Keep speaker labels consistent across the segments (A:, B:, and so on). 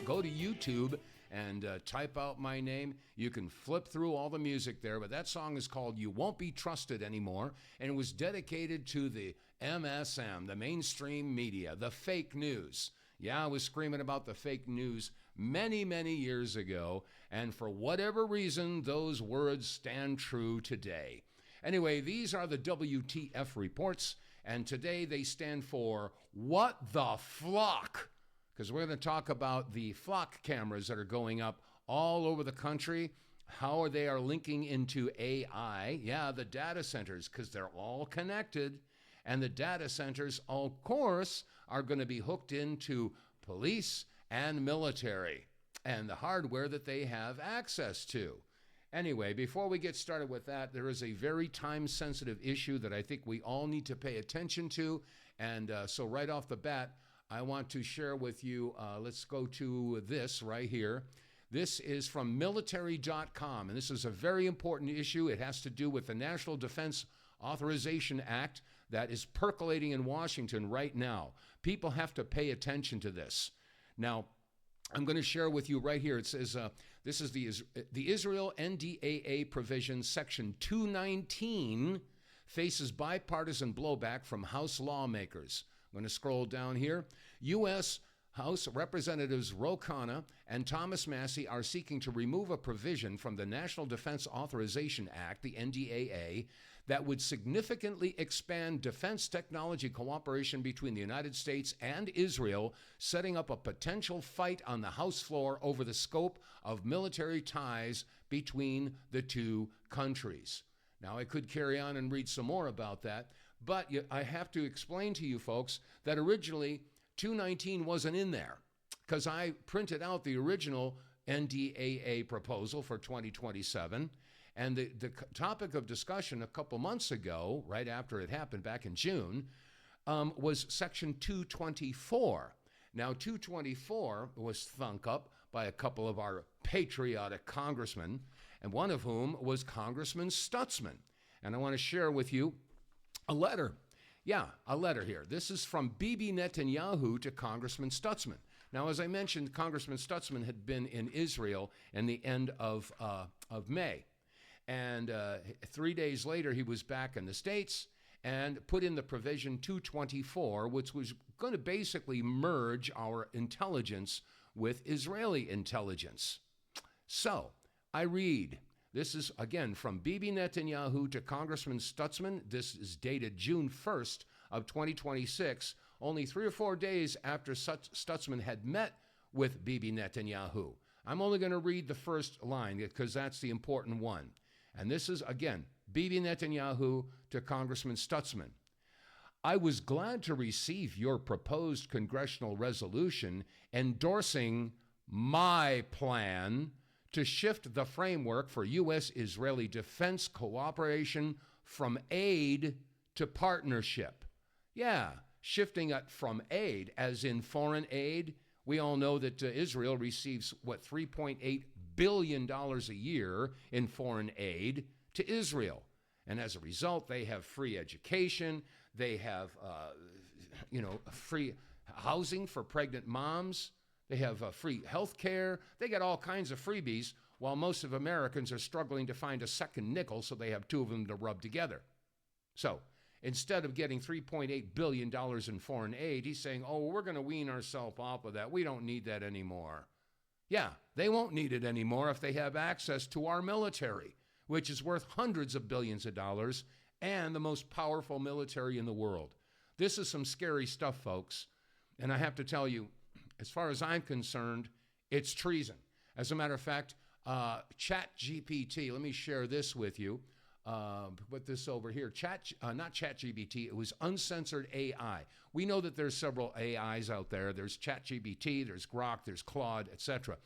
A: go to YouTube and type out my name. You can flip through all the music there, but that song is called You Won't Be Trusted Anymore, and it was dedicated to the MSM, the mainstream media, the fake news. Yeah, I was screaming about the fake news many, many years ago, and for whatever reason, those words stand true today. Anyway, these are the WTF reports, and today they stand for What the Flock? Because we're going to talk about the flock cameras that are going up all over the country, how they are linking into AI. Yeah, the data centers, because they're all connected. And the data centers, of course, are going to be hooked into police and military and the hardware that they have access to. Anyway, before we get started with that, there is a very time-sensitive issue that I think we all need to pay attention to. And so right off the bat, I want to share with you, let's go to this right here. This is from military.com, and this is a very important issue. It has to do with the National Defense Authorization Act that is percolating in Washington right now. People have to pay attention to this. Now, I'm going to share with you right here. It says, this is the Israel NDAA provision, Section 219, faces bipartisan blowback from House lawmakers. I'm going to scroll down here. U.S. House Representatives Ro Khanna and Thomas Massie are seeking to remove a provision from the National Defense Authorization Act, the NDAA, that would significantly expand defense technology cooperation between the United States and Israel, setting up a potential fight on the House floor over the scope of military ties between the two countries. Now, I could carry on and read some more about that, but I have to explain to you folks that originally 219 wasn't in there because I printed out the original NDAA proposal for 2027, and the topic of discussion a couple months ago, right after it happened back in June, was Section 224. Now, 224 was thunk up by a couple of our patriotic congressmen, and one of whom was Congressman Stutzman. And I want to share with you a letter. Yeah, a letter here. This is from Bibi Netanyahu to Congressman Stutzman. Now, as I mentioned, Congressman Stutzman had been in Israel in the end of May. And 3 days later, he was back in the States and put in the provision 224, which was going to basically merge our intelligence with Israeli intelligence. So, I read, this is, again, from Bibi Netanyahu to Congressman Stutzman. This is dated June 1st of 2026, only 3 or 4 days after Stutzman had met with Bibi Netanyahu. I'm only going to read the first line because that's the important one. And this is, again, Bibi Netanyahu to Congressman Stutzman. I was glad to receive your proposed congressional resolution endorsing my plan to shift the framework for U.S.-Israeli defense cooperation from aid to partnership. Yeah, shifting it from aid, as in foreign aid. We all know that Israel receives, $3.8 billion a year in foreign aid to Israel. And as a result, they have free education. They have, free housing for pregnant moms. They have free health care. They get all kinds of freebies, while most of Americans are struggling to find a second nickel, so they have two of them to rub together. So instead of getting $3.8 billion in foreign aid, he's saying, we're going to wean ourselves off of that. We don't need that anymore. Yeah, they won't need it anymore if they have access to our military, which is worth hundreds of billions of dollars and the most powerful military in the world. This is some scary stuff, folks. And I have to tell you, as far as I'm concerned, it's treason. As a matter of fact, ChatGPT, let me share this with you. Put this over here. Not ChatGPT, it was uncensored AI. We know that there's several AIs out there. There's ChatGPT, there's Grok, there's Claude, etc.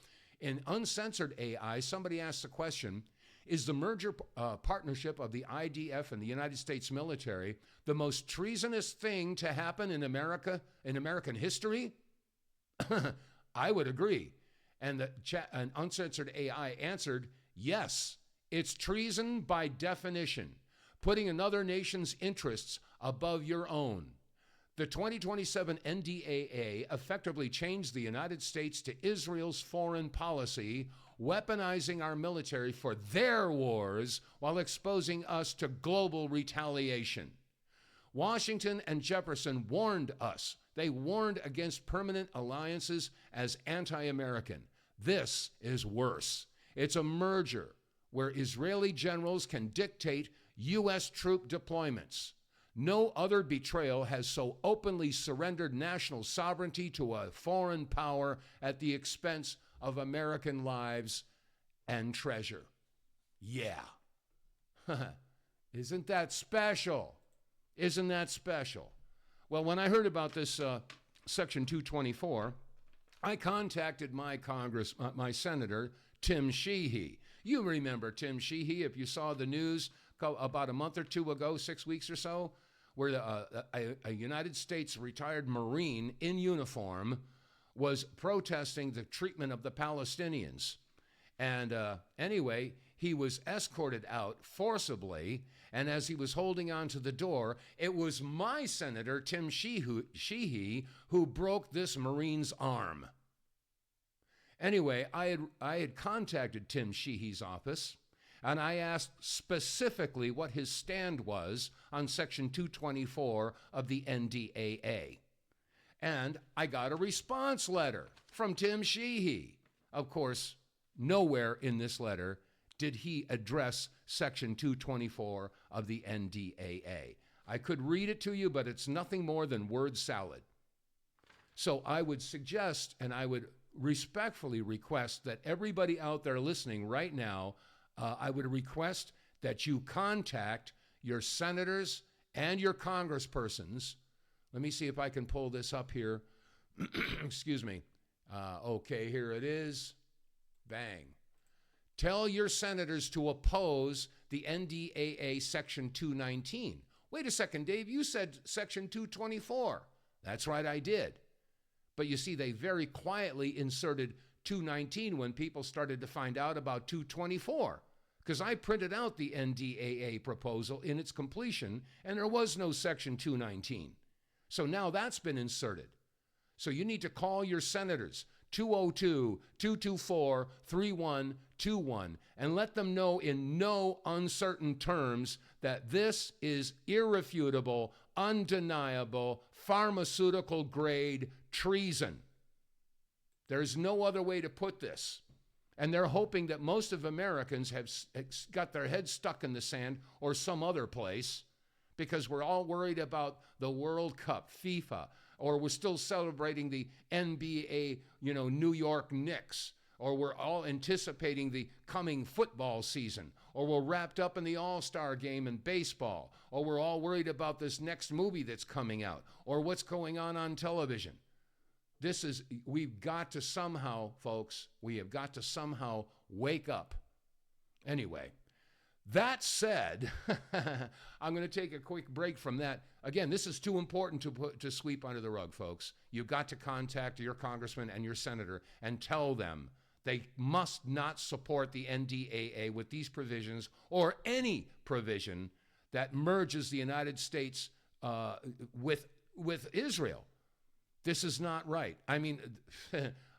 A: In uncensored AI, somebody asked the question, is the merger partnership of the IDF and the United States military the most treasonous thing to happen in America, in American history? I would agree. And an uncensored AI answered, yes, it's treason by definition, putting another nation's interests above your own. The 2027 NDAA effectively changed the United States to Israel's foreign policy, weaponizing our military for their wars while exposing us to global retaliation. Washington and Jefferson warned us. They warned against permanent alliances as anti-American. This is worse. It's a merger where Israeli generals can dictate U.S. troop deployments. No other betrayal has so openly surrendered national sovereignty to a foreign power at the expense of American lives and treasure. Yeah. Isn't that special? Isn't that special? Well, when I heard about this Section 224, I contacted my senator, Tim Sheehy. You remember Tim Sheehy if you saw the news about a month or two ago, 6 weeks or so, where a United States retired Marine in uniform was protesting the treatment of the Palestinians. And anyway, he was escorted out forcibly, and as he was holding on to the door, it was my senator, Tim Sheehy, who broke this Marine's arm. Anyway, I had contacted Tim Sheehy's office, and I asked specifically what his stand was on Section 224 of the NDAA. And I got a response letter from Tim Sheehy. Of course, nowhere in this letter did he address Section 224 of the NDAA. I could read it to you, but it's nothing more than word salad. So I would suggest, and I would respectfully request that everybody out there listening right now, I would request that you contact your senators and your congresspersons. Let me see if I can pull this up here. Excuse me. Okay, here it is. Bang. Tell your senators to oppose the NDAA Section 219. Wait a second, Dave, you said Section 224. That's right, I did. But you see, they very quietly inserted 219 when people started to find out about 224, because I printed out the NDAA proposal in its completion, and there was no Section 219. So now that's been inserted. So you need to call your senators, 202-224-3121, and let them know in no uncertain terms that this is irrefutable, undeniable, pharmaceutical-grade treason. There's no other way to put this. And they're hoping that most of Americans have got their heads stuck in the sand or some other place because we're all worried about the World Cup, FIFA, or we're still celebrating the NBA, New York Knicks, or we're all anticipating the coming football season, or we're wrapped up in the All-Star game in baseball, or we're all worried about this next movie that's coming out, or what's going on television. We've got to somehow, folks, we have got to somehow wake up. Anyway, that said, I'm going to take a quick break from that. Again, this is too important to sweep under the rug, folks. You've got to contact your congressman and your senator and tell them they must not support the NDAA with these provisions or any provision that merges the United States with Israel. This is not right. I mean,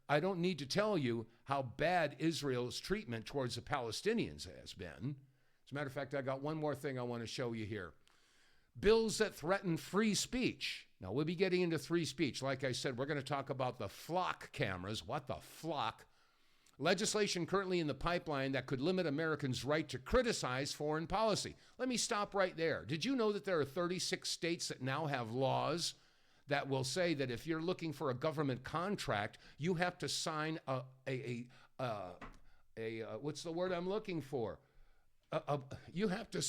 A: I don't need to tell you how bad Israel's treatment towards the Palestinians has been. As a matter of fact, I got one more thing I want to show you here. Bills that threaten free speech. Now, we'll be getting into free speech. Like I said, we're going to talk about the flock cameras. What the flock? Legislation currently in the pipeline that could limit Americans' right to criticize foreign policy. Let me stop right there. Did you know that there are 36 states that now have laws that will say that if you're looking for a government contract, you have to sign what's the word I'm looking for? You have to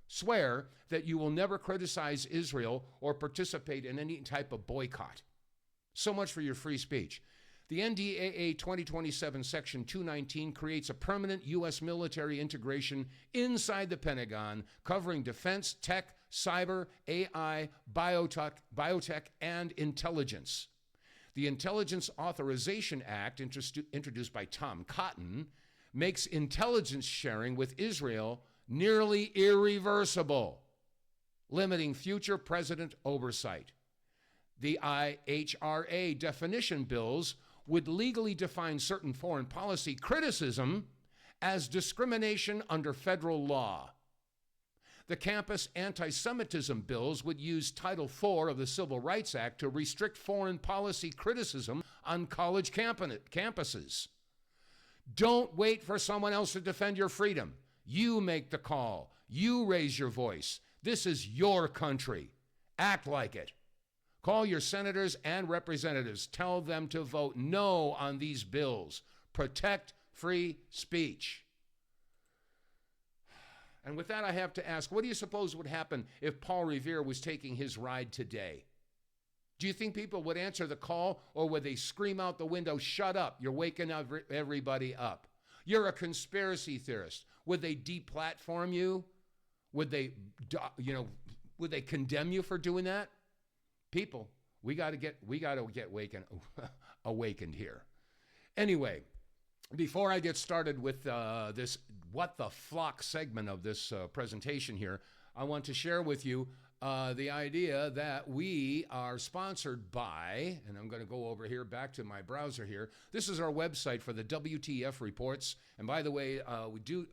A: swear that you will never criticize Israel or participate in any type of boycott. So much for your free speech. The NDAA 2027 Section 219 creates a permanent U.S. military integration inside the Pentagon, covering defense, tech, cyber, AI, biotech, and intelligence. The Intelligence Authorization Act, introduced by Tom Cotton, makes intelligence sharing with Israel nearly irreversible. limiting future president oversight. The IHRA definition bills would legally define certain foreign policy criticism as discrimination under federal law. The campus anti-Semitism bills would use Title IV of the Civil Rights Act to restrict foreign policy criticism on college campuses. Don't wait for someone else to defend your freedom. You make the call. You raise your voice. This is your country. Act like it. Call your senators and representatives. Tell them to vote no on these bills. Protect free speech. And with that, I have to ask, what do you suppose would happen if Paul Revere was taking his ride today? Do you think people would answer the call, or would they scream out the window, "Shut up, you're waking everybody up. You're a conspiracy theorist"? Would they deplatform you? Would they, would they condemn you for doing that? People, we got to get awakened here. Anyway, before I get started with this What the Flock segment of this presentation here, I want to share with you the idea that we are sponsored by, and I'm going to go over here back to my browser here. This is our website for the WTF reports. And by the way, we do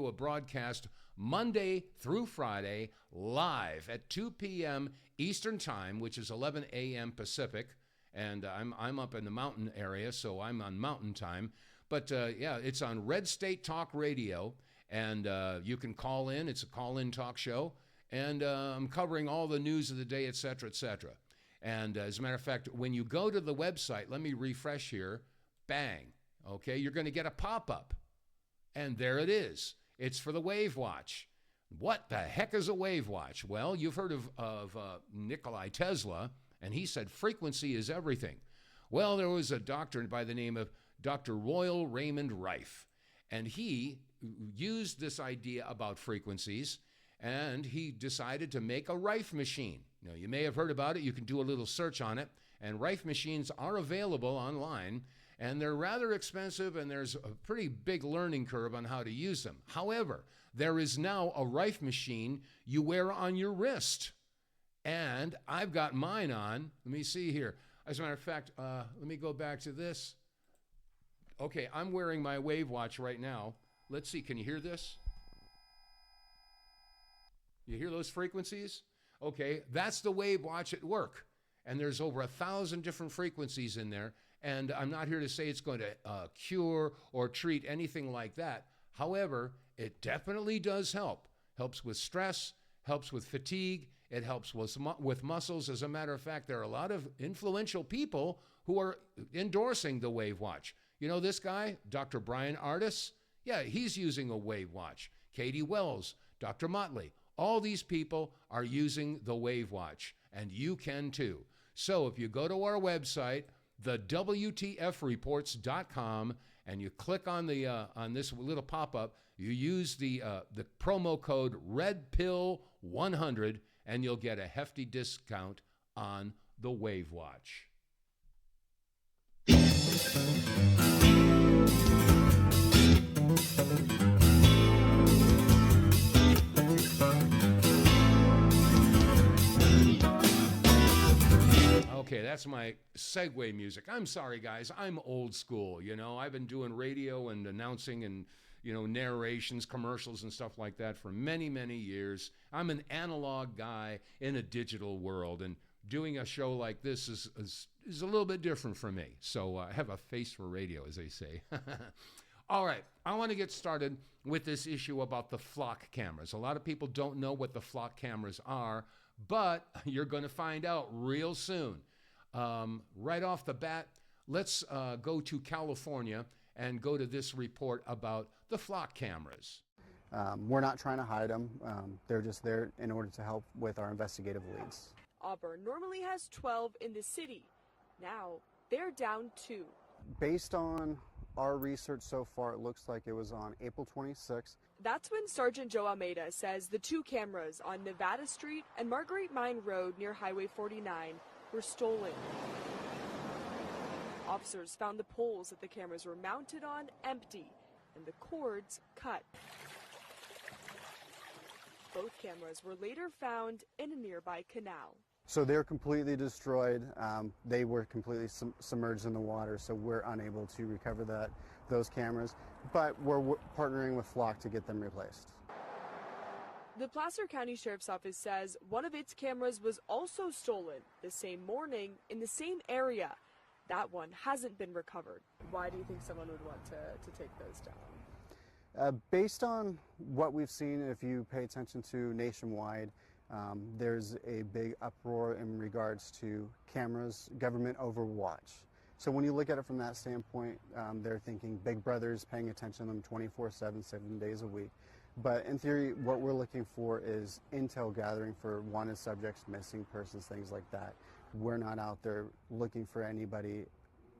A: a broadcast Monday through Friday live at 2 p.m. Eastern Time, which is 11 a.m. Pacific. And I'm up in the mountain area, so I'm on Mountain Time. But yeah, it's on Red State Talk Radio, and you can call in. It's a call-in talk show, and I'm covering all the news of the day, et cetera, et cetera. And as a matter of fact, when you go to the website, let me refresh here, bang, okay, you're going to get a pop-up, and there it is. It's for the Wave Watch. What the heck is a Wave Watch? Well, you've heard of Nikola Tesla, and he said frequency is everything. Well, there was a doctor by the name of Dr. Royal Raymond Rife, and he used this idea about frequencies, and he decided to make a Rife machine. Now, you may have heard about it. You can do a little search on it, and Rife machines are available online, and they're rather expensive, and there's a pretty big learning curve on how to use them. However, there is now a Rife machine you wear on your wrist, and I've got mine on. Let me see here. As a matter of fact, let me go back to this. Okay, I'm wearing my Wave Watch right now. Let's see, can you hear this? You hear those frequencies? Okay, that's the Wave Watch at work. And there's over 1,000 different frequencies in there. And I'm not here to say it's going to cure or treat anything like that. However, it definitely does help. Helps with stress, helps with fatigue, it helps with muscles. As a matter of fact, there are a lot of influential people who are endorsing the Wave Watch. You know this guy, Dr. Brian Ardis? Yeah, he's using a Wave Watch. Katie Wells, Dr. Motley, all these people are using the Wave Watch, and you can too. So if you go to our website, thewtfreports.com, and you click on on this little pop-up, you use the promo code REDPILL100, and you'll get a hefty discount on the Wave Watch. Okay, that's my segue music. I'm sorry, guys. I'm old school, you know. I've been doing radio and announcing and, you know, narrations, commercials and stuff like that for many, many years. I'm an analog guy in a digital world, and doing a show like this is a little bit different for me. So I have a face for radio, as they say. All right, I want to get started with this issue about the flock cameras. A lot of people don't know what the flock cameras are, but you're going to find out real soon. Right off the bat, let's go to California and go to this report about the flock cameras.
B: We're not trying to hide them. They're just there in order to help with our investigative leads.
C: Auburn normally has 12 in the city. Now they're down 2.
B: Based on our research so far, it looks like it was on April 26th.
C: That's when Sergeant Joe Almeida says the 2 cameras on Nevada Street and Marguerite Mine Road near Highway 49 were stolen. Officers found the poles that the cameras were mounted on empty and the cords cut. Both Both cameras were later found in a nearby canal.
B: So they're completely destroyed. They were completely submerged in the water, so we're unable to recover those cameras. But we're partnering with Flock to get them replaced.
C: The Placer County Sheriff's Office says one of its cameras was also stolen the same morning in the same area. That one hasn't been recovered. Why do you think someone would want to take those down?
B: Based on what we've seen, if you pay attention to nationwide, there's a big uproar in regards to cameras, government overwatch. So when you look at it from that standpoint, they're thinking Big Brother's paying attention to them 24/7, 7 days a week. But in theory, what we're looking for is intel gathering for wanted subjects, missing persons, things like that. We're not out there looking for anybody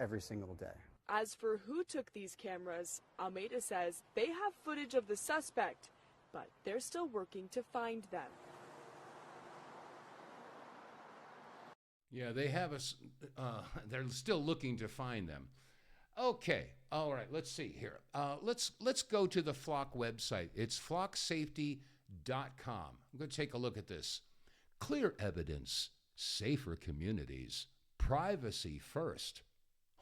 B: every single day.
C: As for who took these cameras, Almeida says they have footage of the suspect, but they're still working to find them.
A: Yeah, they have us. They're still looking to find them. Okay, all right. Let's see here. Let's go to the Flock website. It's flocksafety.com. I'm going to take a look at this. Clear evidence, safer communities, privacy first.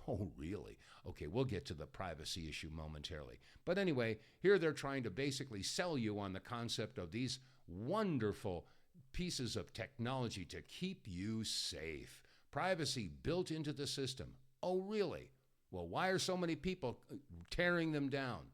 A: Oh, really? Okay, we'll get to the privacy issue momentarily. But anyway, here they're trying to basically sell you on the concept of these wonderful pieces of technology to keep you safe. Privacy built into the system. Oh, really? Well, why are so many people tearing them down?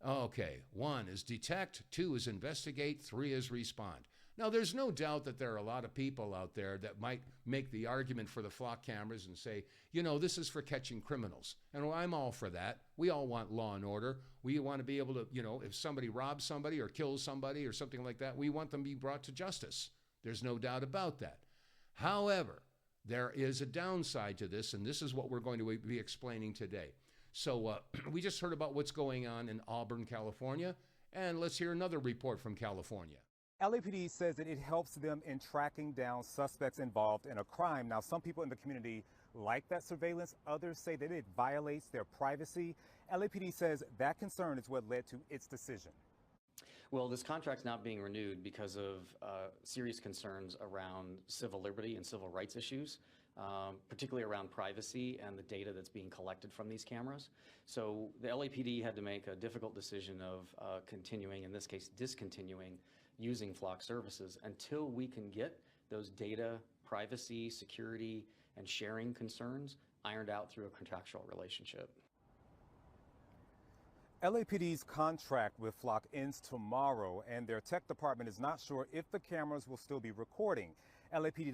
A: Okay, 1 is detect, 2 is investigate, 3 is respond. Now, there's no doubt that there are a lot of people out there that might make the argument for the Flock cameras and say, you know, this is for catching criminals. And I'm all for that. We all want law and order. We want to be able to, you know, if somebody robs somebody or kills somebody or something like that, we want them to be brought to justice. There's no doubt about that. However, there is a downside to this, and this is what we're going to be explaining today. So we just heard about what's going on in Auburn, California, and let's hear another report from California.
D: LAPD says that it helps them in tracking down suspects involved in a crime. Now, some people in the community like that surveillance. Others say that it violates their privacy. LAPD says that concern is what led to its decision.
E: Well, this contract's not being renewed because of serious concerns around civil liberty and civil rights issues, particularly around privacy and the data that's being collected from these cameras. So the LAPD had to make a difficult decision of continuing, in this case, discontinuing using Flock services until we can get those data, privacy, security, and sharing concerns ironed out through a contractual relationship.
D: LAPD's contract with Flock ends tomorrow, and their tech department is not sure if the cameras will still be recording. LAPD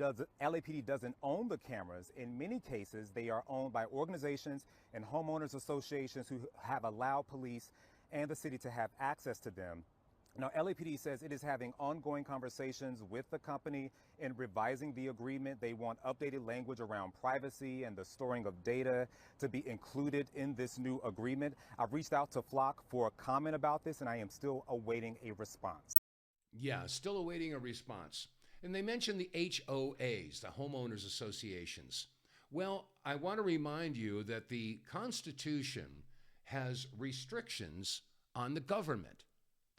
D: doesn't own the cameras. In many cases, they are owned by organizations and homeowners associations who have allowed police and the city to have access to them. Now, LAPD says it is having ongoing conversations with the company in revising the agreement. They want updated language around privacy and the storing of data to be included in this new agreement. I've reached out to Flock for a comment about this, and I am still awaiting a response.
A: Yeah, still awaiting a response. And they mentioned the HOAs, the homeowners associations. Well, I want to remind you that the Constitution has restrictions on the government.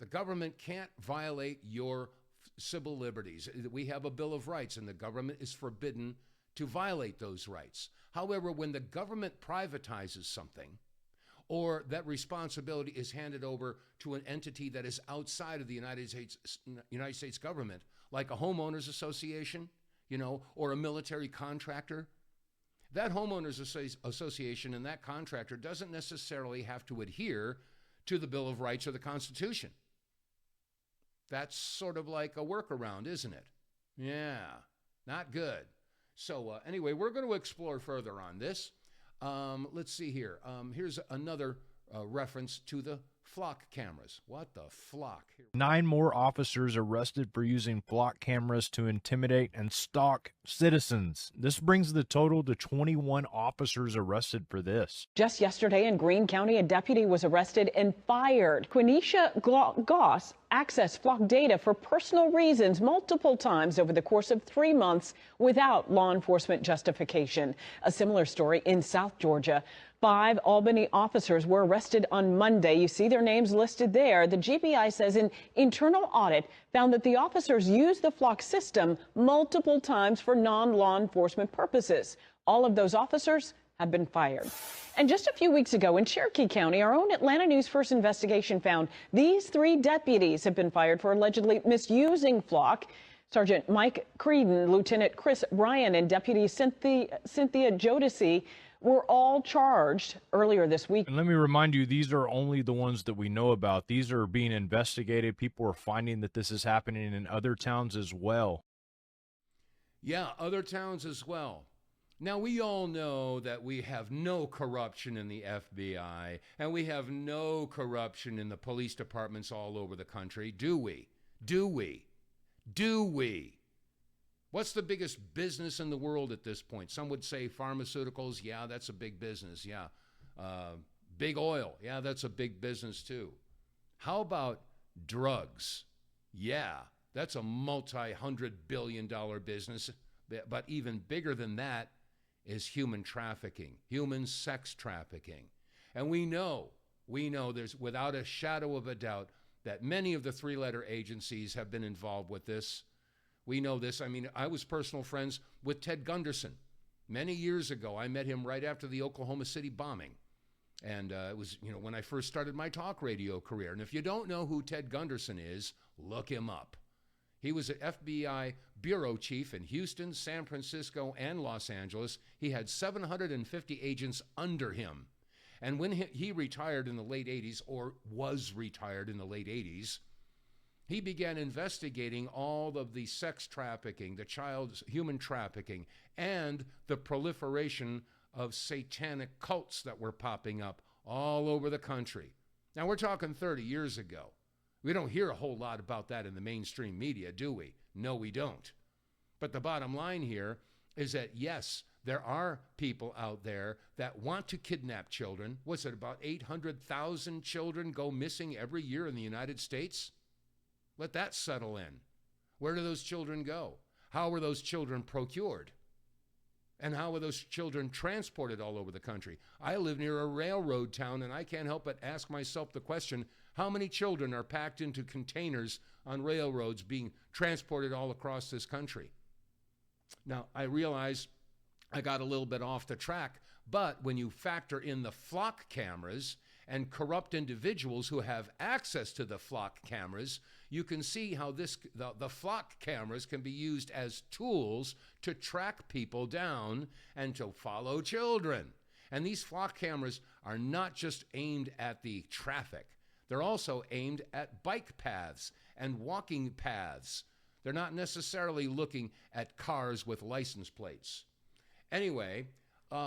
A: The government can't violate your civil liberties. We have a Bill of Rights, and the government is forbidden to violate those rights. However, when the government privatizes something, or that responsibility is handed over to an entity that is outside of the United States government, like a homeowners association, you know, or a military contractor, that homeowners association and that contractor doesn't necessarily have to adhere to the Bill of Rights or the Constitution. That's sort of like a workaround, isn't it? Yeah, not good. So anyway, we're going to explore further on this. Let's see here. Here's another reference to the Flock cameras. What the Flock?
F: 9 more officers arrested for using Flock cameras to intimidate and stalk citizens. This brings the total to 21 officers arrested for this.
G: Just yesterday in Greene County, a deputy was arrested and fired. Quenisha Goss accessed flock data for personal reasons multiple times over the course of 3 months without law enforcement justification. A similar story in South Georgia. 5 Albany officers were arrested on Monday. You see their names listed there. The GBI says an internal audit found that the officers used the flock system multiple times for non-law enforcement purposes. All of those officers have been fired. And just a few weeks ago in Cherokee County, our own Atlanta News First investigation found these 3 deputies have been fired for allegedly misusing flock. Sergeant Mike Creedon, Lieutenant Chris Ryan, and Deputy Cynthia Jodeci were all charged earlier this week.
F: And let me remind you, these are only the ones that we know about. These are being investigated. People are finding that this is happening in other towns as well.
A: Yeah, other towns as well. Now, we all know that we have no corruption in the FBI, and we have no corruption in the police departments all over the country, do we? Do we? Do we? What's the biggest business in the world at this point? Some would say pharmaceuticals. Yeah, that's a big business. Yeah. Big oil. Yeah, that's a big business too. How about drugs? Yeah, that's a multi-hundred-billion-dollar business. But even bigger than that is human trafficking, human sex trafficking. And we know there's without a shadow of a doubt that many of the 3-letter agencies have been involved with this. We know this. I mean, I was personal friends with Ted Gunderson. Many years ago, I met him right after the Oklahoma City bombing. And it was, when I first started my talk radio career. And if you don't know who Ted Gunderson is, look him up. He was an FBI bureau chief in Houston, San Francisco, and Los Angeles. He had 750 agents under him. And when he retired in the late 80s, or was retired in the late 80s, he began investigating all of the sex trafficking, the child human trafficking, and the proliferation of satanic cults that were popping up all over the country. Now, we're talking 30 years ago. We don't hear a whole lot about that in the mainstream media, do we? No, we don't. But the bottom line here is that, yes, there are people out there that want to kidnap children. What's it, about 800,000 children go missing every year in the United States? Let that settle in. Where do those children go? How were those children procured? And how were those children transported all over the country? I live near a railroad town, and I can't help but ask myself the question, how many children are packed into containers on railroads being transported all across this country? Now, I realize I got a little bit off the track, but when you factor in the flock cameras and corrupt individuals who have access to the flock cameras, you can see how the flock cameras can be used as tools to track people down and to follow children. And these flock cameras are not just aimed at the traffic. They're also aimed at bike paths and walking paths. They're not necessarily looking at cars with license plates. Anyway,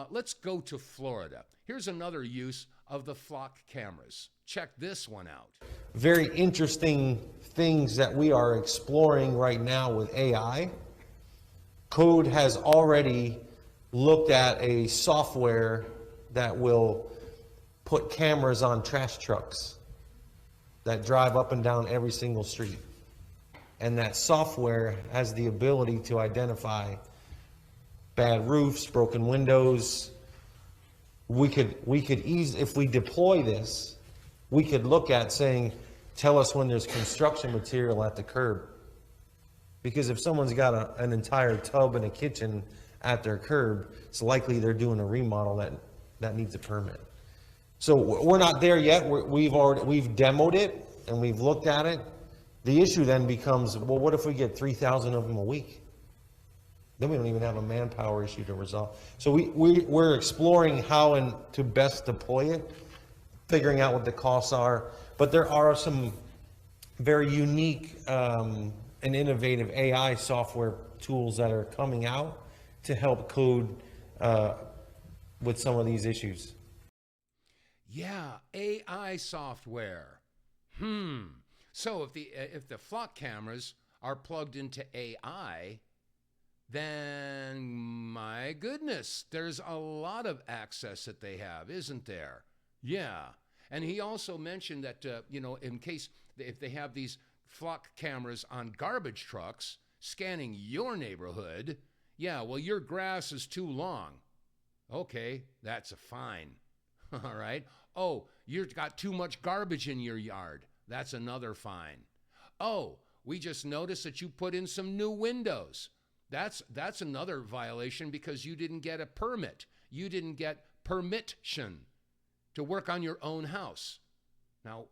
A: let's go to Florida. Here's another use of the flock cameras. Check this one out.
H: Very interesting things that we are exploring right now with AI. Code has already looked at a software that will put cameras on trash trucks that drive up and down every single street. And that software has the ability to identify bad roofs, broken windows. We could easily, if we deploy this, we could look at saying, tell us when there's construction material at the curb. Because if someone's got an entire tub and a kitchen at their curb, it's likely they're doing a remodel that needs a permit. So we're not there yet. We've demoed it and we've looked at it. The issue then becomes, well, what if we get 3,000 of them a week? Then we don't even have a manpower issue to resolve. So we're exploring how and to best deploy it, figuring out what the costs are. But there are some very unique and innovative AI software tools that are coming out to help code with some of these issues.
A: Yeah, AI software. So if the flock cameras are plugged into AI, then my goodness, there's a lot of access that they have, isn't there? Yeah. And he also mentioned that, in case if they have these flock cameras on garbage trucks scanning your neighborhood, yeah, well, your grass is too long. Okay, that's a fine. All right. Oh, you've got too much garbage in your yard. That's another fine. Oh, we just noticed that you put in some new windows. That's another violation because you didn't get a permit. You didn't get permission to work on your own house. Now,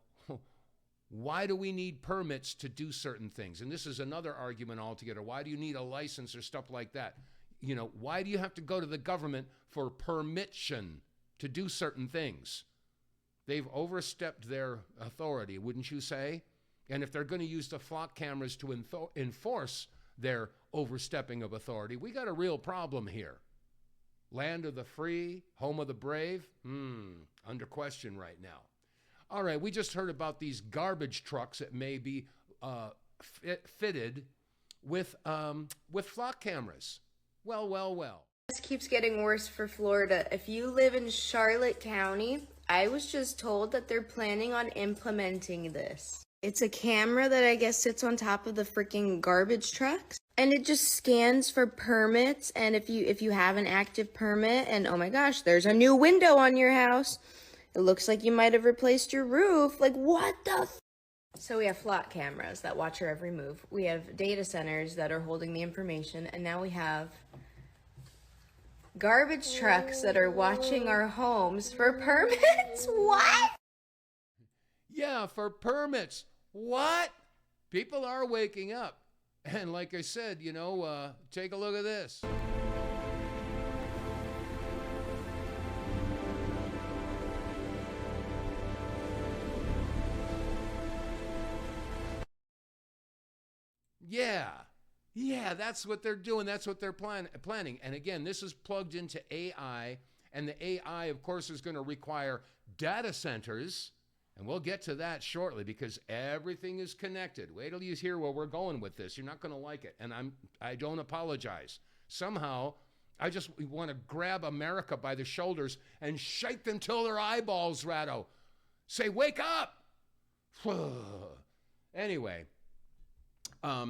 A: why do we need permits to do certain things? And this is another argument altogether. Why do you need a license or stuff like that? You know, why do you have to go to the government for permission to do certain things? They've overstepped their authority, wouldn't you say? And if they're going to use the flock cameras to enforce their overstepping of authority, we got a real problem here. Land of the free, home of the brave, under question right now. All right, we just heard about these garbage trucks that may be fitted with flock cameras. Well.
I: This keeps getting worse for Florida. If you live in Charlotte County, I was just told that they're planning on implementing this. It's a camera that I guess sits on top of the freaking garbage trucks, and it just scans for permits. And if you have an active permit, and oh my gosh, there's a new window on your house, it looks like you might have replaced your roof. Like, what the So we have flock cameras that watch our every move. We have data centers that are holding the information, and now we have garbage trucks that are watching our homes for permits. What?
A: Yeah, for permits. What? People are waking up. And like I said, take a look at this. Yeah, that's what they're doing. That's what they're planning. And again, this is plugged into AI, and the AI, of course, is going to require data centers, and we'll get to that shortly because everything is connected. Wait till you hear where we're going with this. You're not going to like it, and I don't apologize. Somehow, I just want to grab America by the shoulders and shake them till their eyeballs rattle. Say, wake up! Anyway,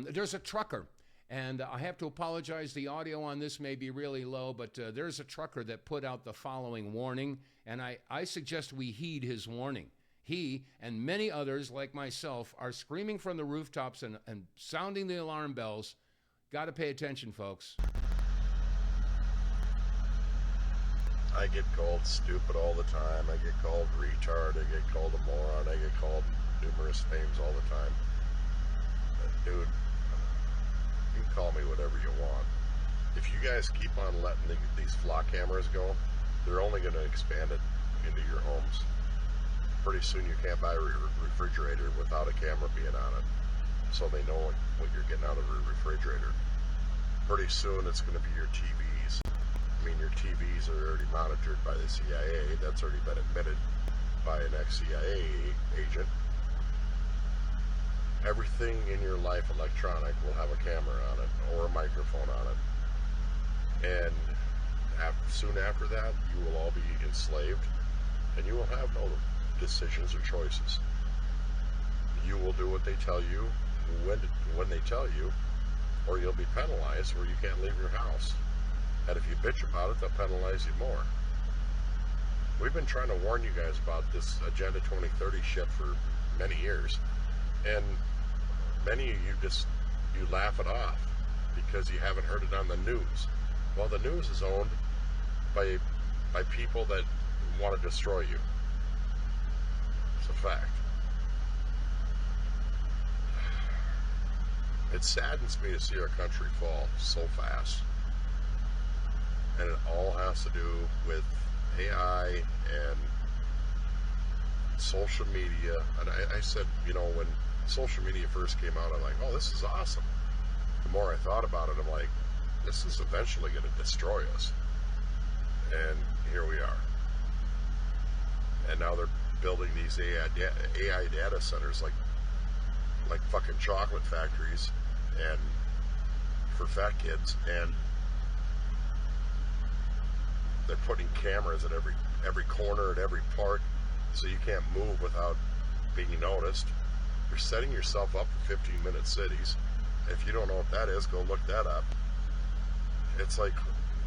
A: there's a trucker. And I have to apologize, the audio on this may be really low, but there's a trucker that put out the following warning, and I suggest we heed his warning. He and many others like myself are screaming from the rooftops and sounding the alarm bells. Got to pay attention, folks.
J: I get called stupid all the time. I get called retard. I get called a moron. I get called numerous names all the time. Dude, you can call me whatever you want. If you guys keep on letting these flock cameras go, they're only going to expand it into your homes. Pretty soon you can't buy a refrigerator without a camera being on it, so they know what you're getting out of a refrigerator. Pretty soon it's going to be your TVs. I mean, your TVs are already monitored by the CIA. That's already been admitted by an ex-CIA agent. Everything in your life electronic will have a camera on it or a microphone on it. And soon after that, you will all be enslaved and you will have no decisions or choices. You will do what they tell you when they tell you, or you'll be penalized or you can't leave your house. And if you bitch about it, they'll penalize you more. We've been trying to warn you guys about this Agenda 2030 shit for many years. And many of you laugh it off because you haven't heard it on the news. Well, the news is owned by people that want to destroy you. It's a fact. It saddens me to see our country fall so fast. And it all has to do with AI and social media. And I said, when social media first came out, I'm like, oh, this is awesome. The more I thought about it, I'm like, this is eventually going to destroy us. And here we are. And now they're building these AI data centers like fucking chocolate factories and for fat kids. And they're putting cameras at every corner, at every part, so you can't move without being noticed. You're setting yourself up for 15-minute cities. If you don't know what that is, go look that up. It's like,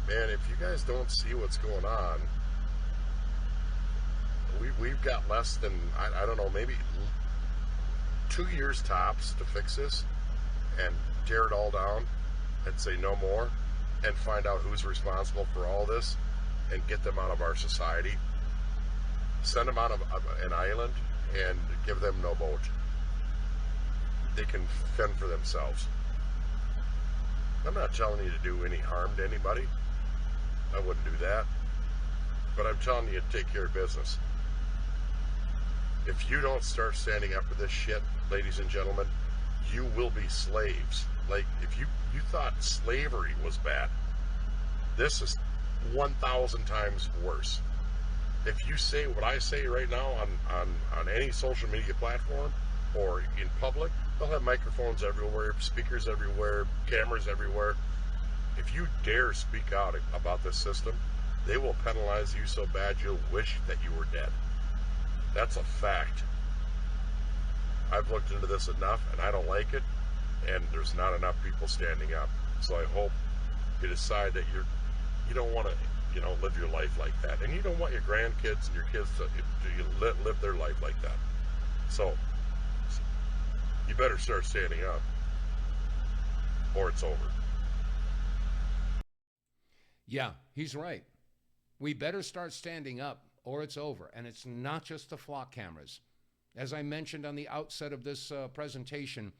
J: man, if you guys don't see what's going on, we've got less than, I don't know, maybe 2 years tops to fix this and tear it all down and say no more and find out who's responsible for all this and get them out of our society. Send them out of an island and give them no boat. They can fend for themselves. I'm not telling you to do any harm to anybody. I wouldn't do that. But I'm telling you to take care of business. If you don't start standing up for this shit, ladies and gentlemen, you will be slaves. Like, if you thought slavery was bad, this is 1,000 times worse. If you say what I say right now on any social media platform or in public, they'll have microphones everywhere, speakers everywhere, cameras everywhere. If you dare speak out about this system, they will penalize you so bad you'll wish that you were dead. That's a fact. I've looked into this enough, and I don't like it, and there's not enough people standing up. So I hope you decide that you don't want to, live your life like that, and you don't want your grandkids and your kids to live their life like that. So you better start standing up, or it's over.
A: Yeah, he's right. We better start standing up, or it's over. And it's not just the flock cameras. As I mentioned on the outset of this presentation,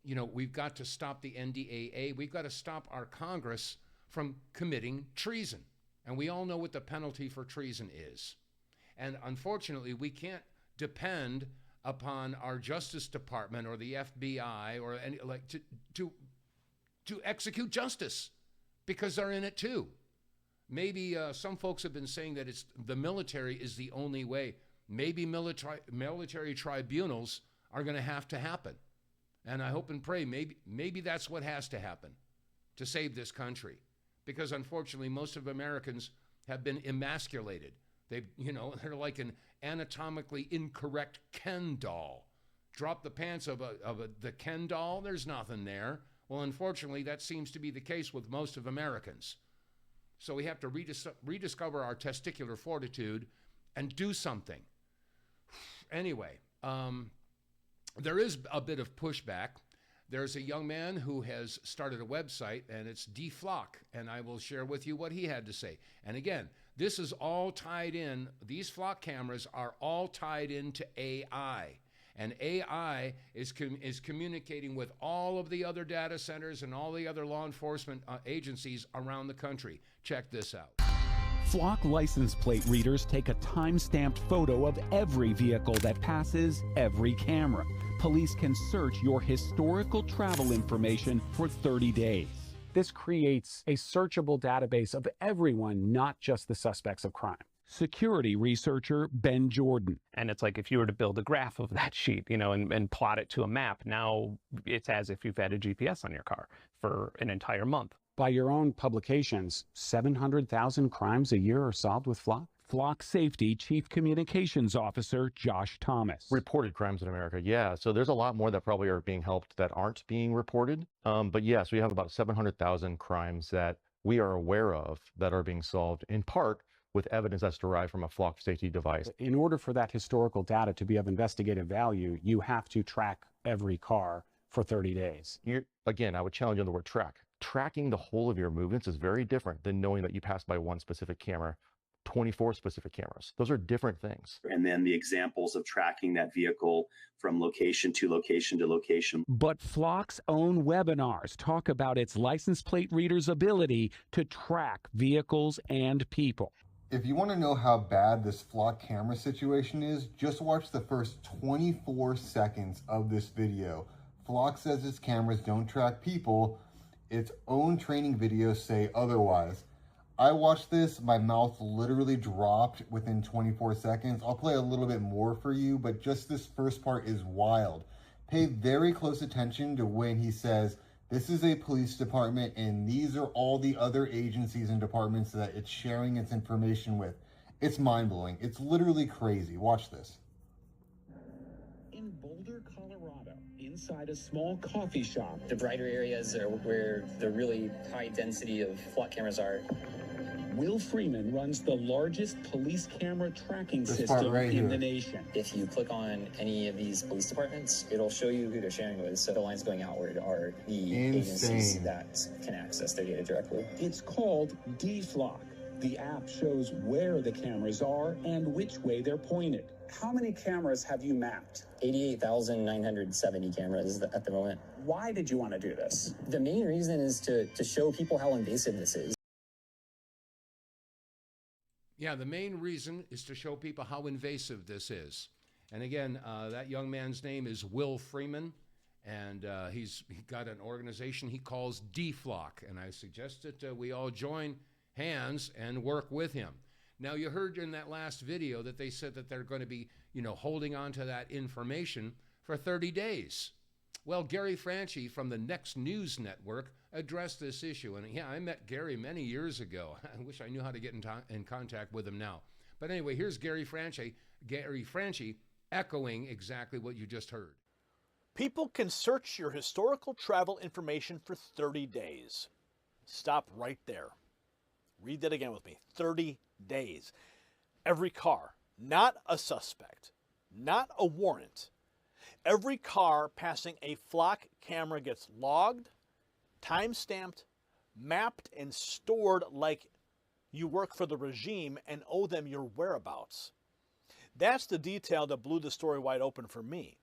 A: we've got to stop the NDAA. We've got to stop our Congress from committing treason. And we all know what the penalty for treason is. And unfortunately, we can't depend upon our Justice Department or the FBI or any to execute justice, because they're in it too. Maybe some folks have been saying that the military is the only way. Maybe military tribunals are going to have to happen. And I hope and pray maybe that's what has to happen to save this country. Because unfortunately, most of Americans have been emasculated. They're like an anatomically incorrect Ken doll. Drop the pants of the Ken doll, there's nothing there. Well, unfortunately, that seems to be the case with most of Americans. So we have to rediscover our testicular fortitude and do something. Anyway, there is a bit of pushback. There's a young man who has started a website, and it's DFlock, and I will share with you what he had to say. And again, this is all tied in. These flock cameras are all tied into AI. And AI is communicating with all of the other data centers and all the other law enforcement agencies around the country. Check this out.
K: Flock license plate readers take a time-stamped photo of every vehicle that passes every camera. Police can search your historical travel information for 30 days.
L: This creates a searchable database of everyone, not just the suspects of crime.
K: Security researcher Ben Jordan.
M: And it's like if you were to build a graph of that sheet, and plot it to a map, now it's as if you've had a GPS on your car for an entire month.
L: By your own publications, 700,000 crimes a year are solved with Flock?
K: Flock Safety Chief Communications Officer Josh Thomas.
N: Reported crimes in America, yeah. So there's a lot more that probably are being helped that aren't being reported. But yes, we have about 700,000 crimes that we are aware of that are being solved in part with evidence that's derived from a Flock safety device.
L: In order for that historical data to be of investigative value, you have to track every car for 30 days.
N: Again, I would challenge you on the word track. Tracking the whole of your movements is very different than knowing that you passed by one specific camera, 24 specific cameras. Those are different things.
O: And then the examples of tracking that vehicle from location to location to location.
K: But Flock's own webinars talk about its license plate reader's ability to track vehicles and people.
P: If you want to know how bad this Flock camera situation is, just watch the first 24 seconds of this video. Flock says its cameras don't track people. Its own training videos say otherwise. I watched this, my mouth literally dropped within 24 seconds. I'll play a little bit more for you, but just this first part is wild. Pay very close attention to when he says, this is a police department and these are all the other agencies and departments that it's sharing its information with. It's mind-blowing. It's literally crazy. Watch this.
Q: In Boulder, Colorado, inside a small coffee shop.
R: The brighter areas are where the really high density of flock cameras are.
Q: Will Freeman runs the largest police camera tracking
P: This
Q: system
P: part right
Q: in
P: here.
Q: the nation.
R: If you click on any of these police departments, it'll show you who they're sharing with. So the lines going outward are the agencies
P: Insane.
R: that can access their data directly.
Q: It's called D-Flock. The app shows where the cameras are and which way they're pointed. How many cameras have you mapped?
R: 88,970 cameras at the moment.
Q: Why did you want to do this?
R: The main reason is to show people how invasive this is.
A: Yeah, the main reason is to show people how invasive this is. And again, that young man's name is Will Freeman, and he got an organization he calls D-Flock, and I suggest that we all join hands and work with him. Now, you heard in that last video that they said that they're going to be, holding on to that information for 30 days. Well, Gary Franchi from the Next News Network addressed this issue. And yeah, I met Gary many years ago. I wish I knew how to get in contact with him now. But anyway, here's Gary Franchi echoing exactly what you just heard.
S: People can search your historical travel information for 30 days. Stop right there. Read that again with me. 30 days. Every car, not a suspect, not a warrant. Every car passing a flock camera gets logged, time-stamped, mapped, and stored like you work for the regime and owe them your whereabouts. That's the detail that blew the story wide open for me.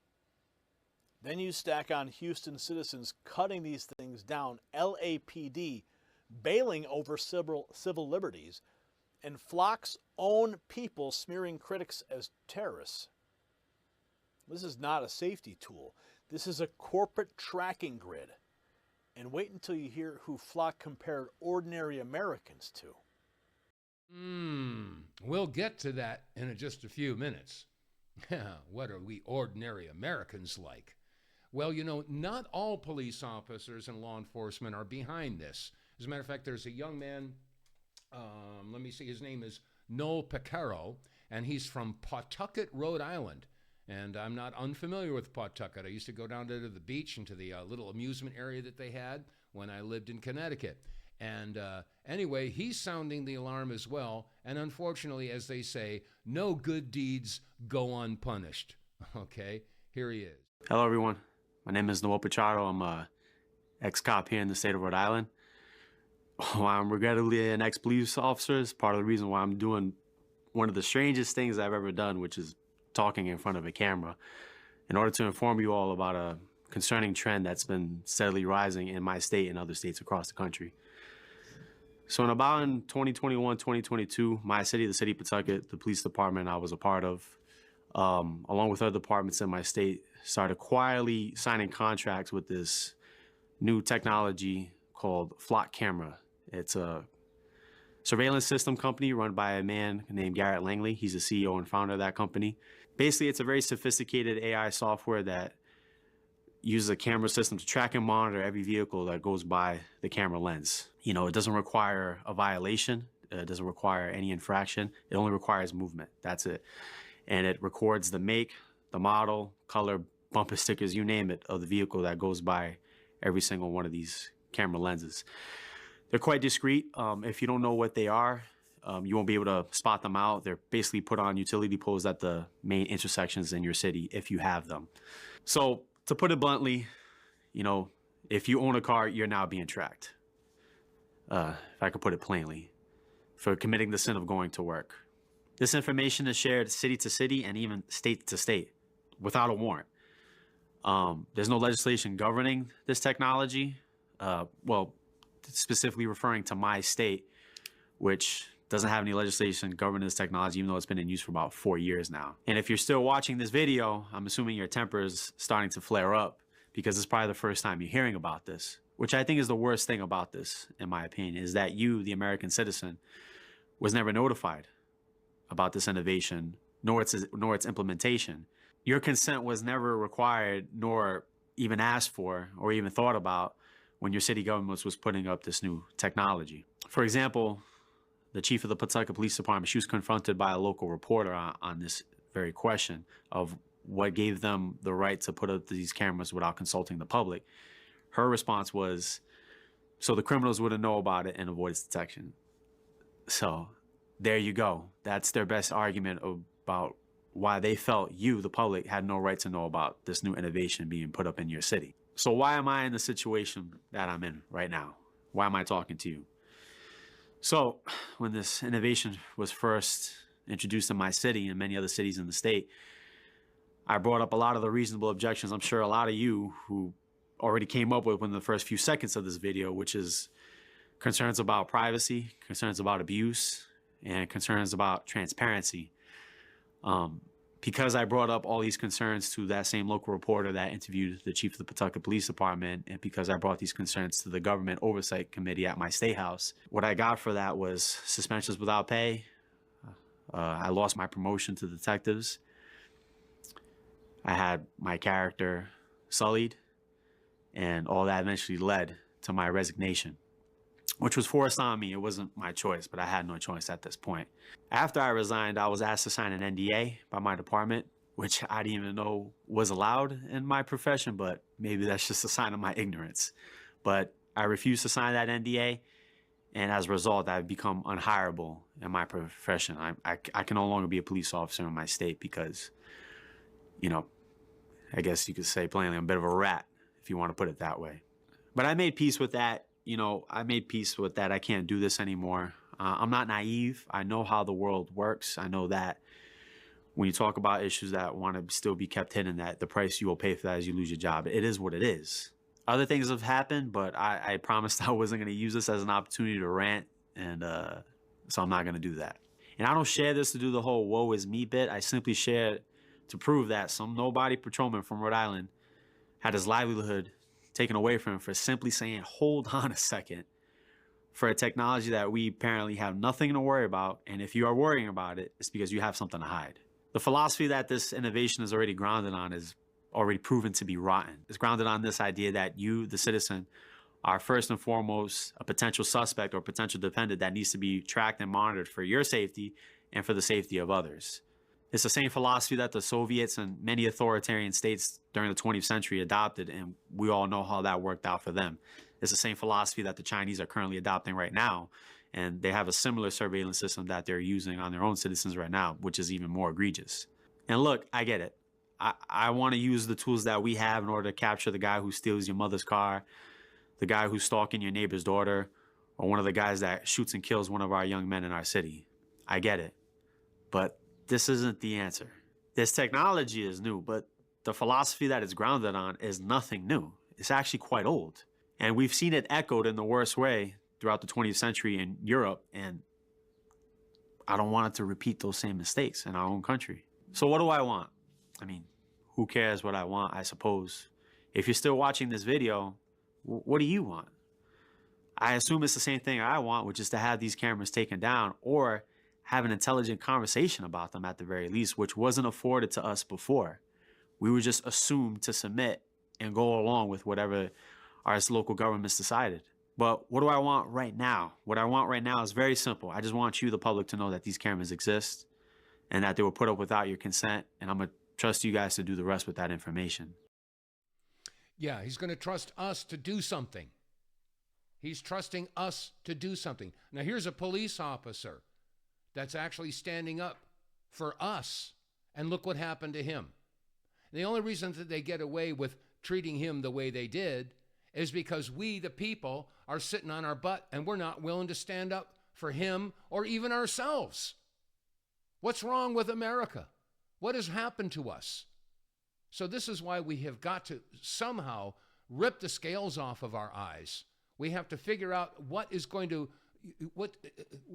S: Then you stack on Houston citizens cutting these things down, LAPD bailing over civil liberties, and Flock's own people smearing critics as terrorists. This is not a safety tool. This is a corporate tracking grid. And wait until you hear who Flock compared ordinary Americans to.
A: We'll get to that in just a few minutes. What are we ordinary Americans like? Well, not all police officers and law enforcement are behind this. As a matter of fact, there's a young man, let me see, his name is Noel Picaro, and he's from Pawtucket, Rhode Island. And I'm not unfamiliar with Pawtucket. I used to go down to the beach and to the little amusement area that they had when I lived in Connecticut. And anyway, he's sounding the alarm as well. And unfortunately, as they say, no good deeds go unpunished. Okay, here he is.
T: Hello, everyone. My name is Noel Pichardo. I'm a ex-cop here in the state of Rhode Island. I'm regrettably an ex-police officer. It's part of the reason why I'm doing one of the strangest things I've ever done, which is talking in front of a camera, in order to inform you all about a concerning trend that's been steadily rising in my state and other states across the country. So in 2021, 2022, my city, the city of Pawtucket, the police department I was a part of, along with other departments in my state, started quietly signing contracts with this new technology called Flock Camera. It's a surveillance system company run by a man named Garrett Langley. He's the CEO and founder of that company. Basically, it's a very sophisticated AI software that uses a camera system to track and monitor every vehicle that goes by the camera lens. It doesn't require a violation. It doesn't require any infraction. It only requires movement. That's it. And it records the make, the model, color, bumper stickers, you name it, of the vehicle that goes by every single one of these camera lenses. They're quite discreet. If you don't know what they are, you won't be able to spot them out. They're basically put on utility poles at the main intersections in your city if you have them. So to put it bluntly, if you own a car, you're now being tracked. If I could put it plainly, for committing the sin of going to work. This information is shared city to city and even state to state without a warrant. There's no legislation governing this technology. Well, specifically referring to my state, which doesn't have any legislation governing this technology, even though it's been in use for about 4 years now. And if you're still watching this video, I'm assuming your temper is starting to flare up because it's probably the first time you're hearing about this, which I think is the worst thing about this, in my opinion, is that you, the American citizen, was never notified about this innovation, nor its implementation. Your consent was never required, nor even asked for, or even thought about when your city government was putting up this new technology. For example, the chief of the Pawtucket Police Department, she was confronted by a local reporter on this very question of what gave them the right to put up these cameras without consulting the public. Her response was, so the criminals wouldn't know about it and avoid its detection. So there you go. That's their best argument about why they felt you, the public, had no right to know about this new innovation being put up in your city. So why am I in the situation that I'm in right now? Why am I talking to you? So when this innovation was first introduced in my city and many other cities in the state, I brought up a lot of the reasonable objections I'm sure a lot of you who already came up with in the first few seconds of this video, which is concerns about privacy, concerns about abuse, and concerns about transparency. Because I brought up all these concerns to that same local reporter that interviewed the chief of the Pawtucket Police Department, and because I brought these concerns to the Government Oversight Committee at my state house, what I got for that was suspensions without pay. I lost my promotion to detectives. I had my character sullied, and all that eventually led to my resignation, which was forced on me. It wasn't my choice, but I had no choice at this point. After I resigned, I was asked to sign an NDA by my department, which I didn't even know was allowed in my profession, but maybe that's just a sign of my ignorance. But I refused to sign that NDA, and as a result, I've become unhireable in my profession. I can no longer be a police officer in my state because, you know, I guess you could say plainly, I'm a bit of a rat, if you want to put it that way. But I made peace with that. You know, I made peace with that. I can't do this anymore. I'm not naive. I know how the world works. I know that when you talk about issues that want to still be kept hidden, that the price you will pay for that is you lose your job. It is what it is. Other things have happened, but I promised I wasn't going to use this as an opportunity to rant, and so I'm not going to do that. And I don't share this to do the whole woe is me bit. I simply share it to prove that some nobody patrolman from Rhode Island had his livelihood taken away from him for simply saying, hold on a second, for a technology that we apparently have nothing to worry about. And if you are worrying about it, it's because you have something to hide. The philosophy that this innovation is already grounded on is already proven to be rotten. It's grounded on this idea that you, the citizen, are first and foremost a potential suspect or potential defendant that needs to be tracked and monitored for your safety and for the safety of others. It's the same philosophy that the Soviets and many authoritarian states during the 20th century adopted, and we all know how that worked out for them. It's the same philosophy that the Chinese are currently adopting right now, and they have a similar surveillance system that they're using on their own citizens right now, which is even more egregious. And look, I get it. I want to use the tools that we have in order to capture the guy who steals your mother's car, the guy who's stalking your neighbor's daughter, or one of the guys that shoots and kills one of our young men in our city. I get it. But this isn't the answer. This technology is new, but the philosophy that it's grounded on is nothing new. It's actually quite old. And we've seen it echoed in the worst way throughout the 20th century in Europe, and I don't want it to repeat those same mistakes in our own country. So what do I want? I mean, who cares what I want, I suppose. If you're still watching this video, what do you want? I assume it's the same thing I want, which is to have these cameras taken down or have an intelligent conversation about them at the very least, which wasn't afforded to us before. We were just assumed to submit and go along with whatever our local governments decided. But what do I want right now? What I want right now is very simple. I just want you, the public, to know that these cameras exist and that they were put up without your consent, and I'm going to trust you guys to do the rest with that information.
A: Yeah, he's going to trust us to do something. He's trusting us to do something. Now, here's a police officer that's actually standing up for us, and look what happened to him. The only reason that they get away with treating him the way they did is because we, the people, are sitting on our butt and we're not willing to stand up for him or even ourselves. What's wrong with America? What has happened to us? So this is why we have got to somehow rip the scales off of our eyes. We have to figure out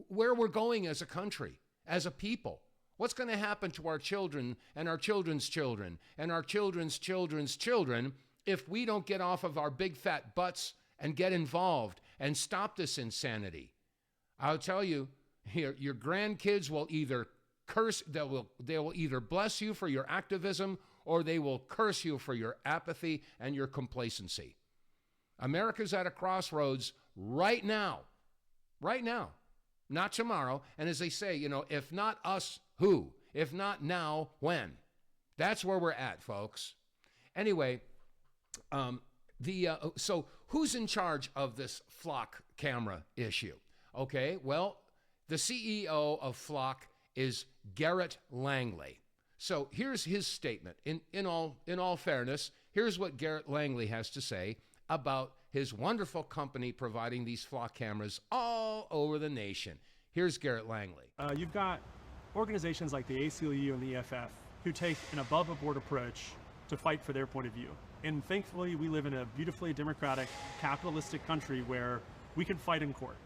A: where we're going as a country, as a people. What's going to happen to our children and our children's children and our children's children's children if we don't get off of our big fat butts and get involved and stop this insanity? I'll tell you, your grandkids will either curse, they will either bless you for your activism or they will curse you for your apathy and your complacency. America's at a crossroads right now, not tomorrow. And as they say, if not us, who? If not now, when? That's where we're at, folks. Anyway, so who's in charge of this Flock camera issue? Okay, well, the CEO of Flock is Garrett Langley. So here's his statement. In all fairness, here's what Garrett Langley has to say about his wonderful company providing these Flock cameras all over the nation. Here's Garrett Langley.
U: You've got organizations like the ACLU and the EFF who take an above-board approach to fight for their point of view. And thankfully, we live in a beautifully democratic, capitalistic country where we can fight in court.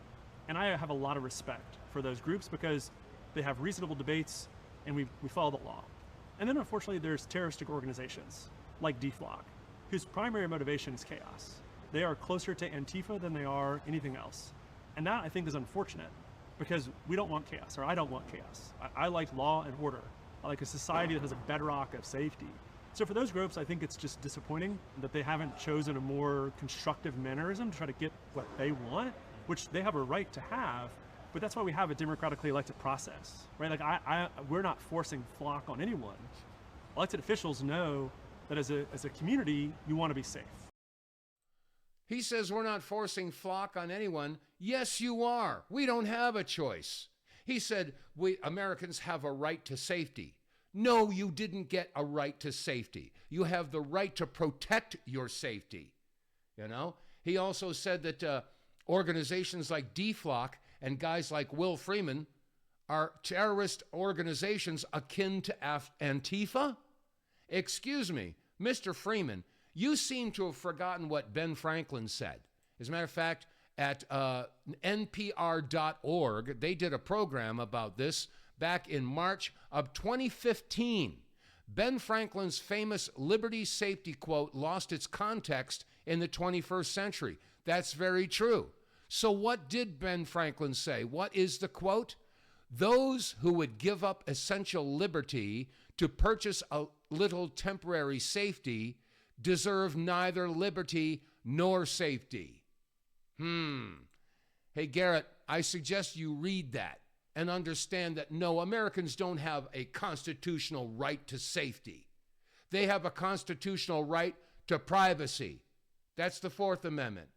U: And I have a lot of respect for those groups because they have reasonable debates and we follow the law. And then unfortunately, there's terroristic organizations like DFLOC, whose primary motivation is chaos. They are closer to Antifa than they are anything else. And that, I think, is unfortunate because we don't want chaos, or I don't want chaos. I like law and order. I like a society that has a bedrock of safety. So for those groups, I think it's just disappointing that they haven't chosen a more constructive mannerism to try to get what they want, which they have a right to have, but that's why we have a democratically elected process, right? Like we're not forcing Flock on anyone. Elected officials know that as a community, you want to be safe.
A: He says we're not forcing Flock on anyone. Yes, you are. We don't have a choice. He said we Americans have a right to safety. No, you didn't get a right to safety. You have the right to protect your safety. You know? He also said that organizations like DFLOC and guys like Will Freeman are terrorist organizations akin to Antifa? Excuse me, Mr. Freeman, you seem to have forgotten what Ben Franklin said. As a matter of fact, at npr.org, they did a program about this back in March of 2015. Ben Franklin's famous liberty safety quote lost its context in the 21st century. That's very true. So what did Ben Franklin say? What is the quote? Those who would give up essential liberty to purchase a little temporary safety deserve neither liberty nor safety. Hey, Garrett, I suggest you read that and understand that no, Americans don't have a constitutional right to safety. They have a constitutional right to privacy. That's the Fourth Amendment.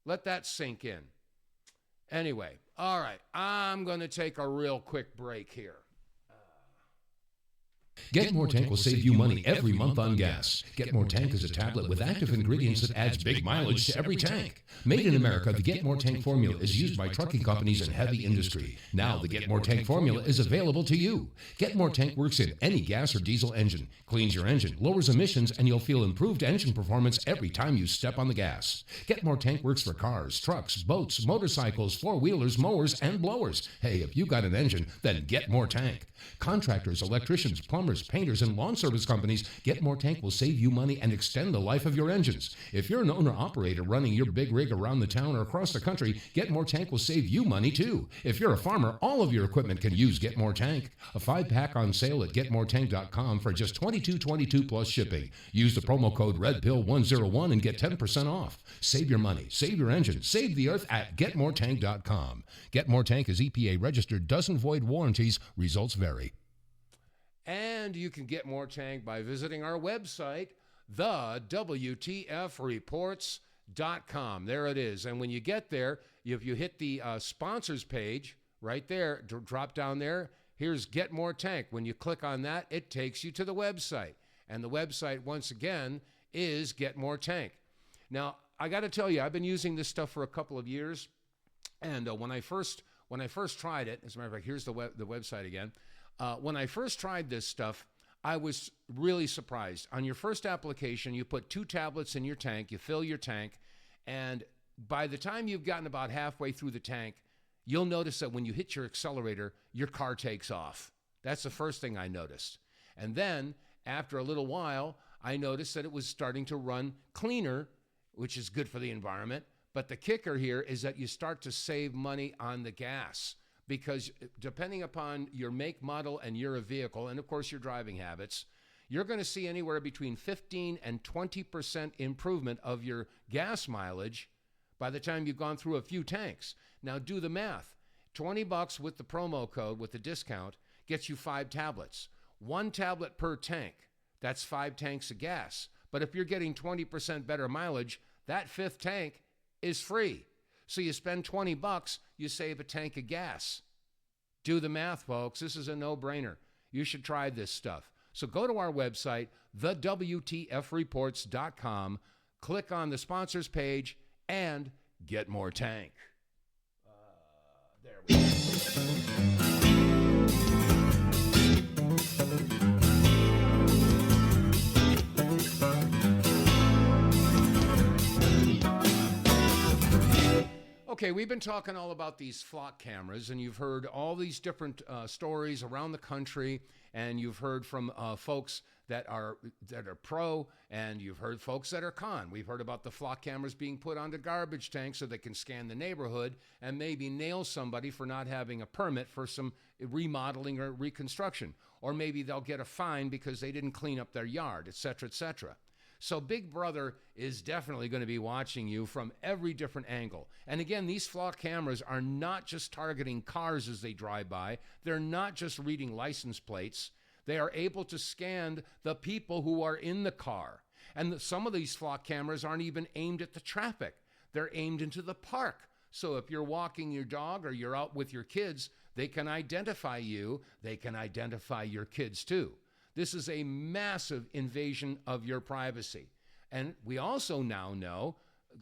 A: Let that sink in. Anyway, all right, I'm going to take a real quick break here.
V: Get More Tank will save you money every month on gas. Get More Tank is a tablet with active ingredients that adds big mileage to every tank. Made in America, the Get More Tank formula is used by trucking companies and heavy industry. Now the Get More Tank formula is available to you. Get More Tank works in any gas or diesel engine, cleans your engine, lowers emissions, and you'll feel improved engine performance every time you step on the gas. Get More Tank works for cars, trucks, boats, motorcycles, four-wheelers, mowers, and blowers. Hey, if you got an engine, then Get More Tank. Contractors, electricians, plumbers, painters, and lawn service companies, Get More Tank will save you money and extend the life of your engines. If you're an owner-operator running your big rig around the town or across the country, Get More Tank will save you money too. If you're a farmer, all of your equipment can use Get More Tank. A 5-pack on sale at GetMoreTank.com for just $22.22 plus shipping. Use the promo code REDPILL101 and get 10% off. Save your money, save your engine, save the earth at GetMoreTank.com. Get More Tank is EPA registered, doesn't void warranties, results vary.
A: And you can get More Tank by visiting our website, thewtfreports.com. There it is. And when you get there, if you hit the sponsors page right there, drop down there, here's Get More Tank. When you click on that, it takes you to the website. And the website, once again, is Get More Tank. Now, I got to tell you, I've been using this stuff for a couple of years. And when I first tried it, as a matter of fact, here's the website again. When I first tried this stuff, I was really surprised. On your first application, you put 2 tablets in your tank, you fill your tank, and by the time you've gotten about halfway through the tank, you'll notice that when you hit your accelerator, your car takes off. That's the first thing I noticed. And then, after a little while, I noticed that it was starting to run cleaner, which is good for the environment. But the kicker here is that you start to save money on the gas. Because depending upon your make, model, and year of vehicle, and of course your driving habits, you're going to see anywhere between 15 and 20% improvement of your gas mileage by the time you've gone through a few tanks. Now do the math. $20 with the promo code, with the discount, gets you 5 tablets. 1 tablet per tank. That's 5 tanks of gas. But if you're getting 20% better mileage, that 5th tank is free. So you spend $20, you save a tank of gas. Do the math, folks. This is a no-brainer. You should try this stuff. So go to our website, thewtfreports.com, click on the sponsors page, and get more tank. There we go. Okay, we've been talking all about these flock cameras, and you've heard all these different stories around the country, and you've heard from folks that are pro, and you've heard folks that are con. We've heard about the flock cameras being put onto garbage tanks so they can scan the neighborhood and maybe nail somebody for not having a permit for some remodeling or reconstruction. Or maybe they'll get a fine because they didn't clean up their yard, et cetera, et cetera. So Big Brother is definitely going to be watching you from every different angle. And again, these flock cameras are not just targeting cars as they drive by. They're not just reading license plates. They are able to scan the people who are in the car. And some of these flock cameras aren't even aimed at the traffic. They're aimed into the park. So if you're walking your dog or you're out with your kids, they can identify you. They can identify your kids too. This is a massive invasion of your privacy. And we also now know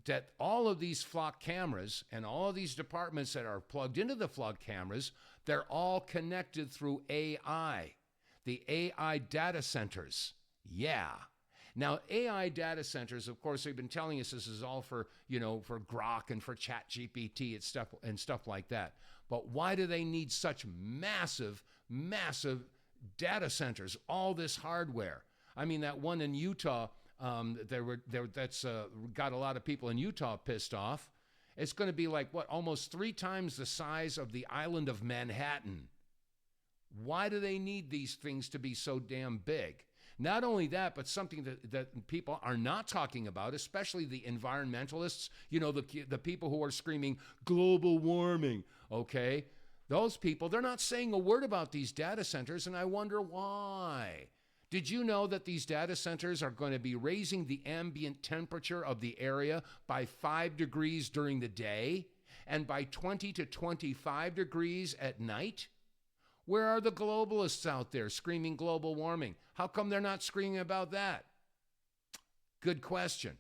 A: that all of these flock cameras and all of these departments that are plugged into the flock cameras, they're all connected through AI, the AI data centers. Yeah. Now, AI data centers, of course, they've been telling us this is all for, for Grok and for ChatGPT and stuff like that. But why do they need such massive data centers, all this hardware? I mean, that one in Utah, that's got a lot of people in Utah pissed off. It's going to be like, almost 3 times the size of the island of Manhattan. Why do they need these things to be so damn big? Not only that, but something that people are not talking about, especially the environmentalists, the people who are screaming global warming, okay? Those people, they're not saying a word about these data centers, and I wonder why. Did you know that these data centers are going to be raising the ambient temperature of the area by 5 degrees during the day and by 20 to 25 degrees at night? Where are the globalists out there screaming global warming? How come they're not screaming about that? Good question.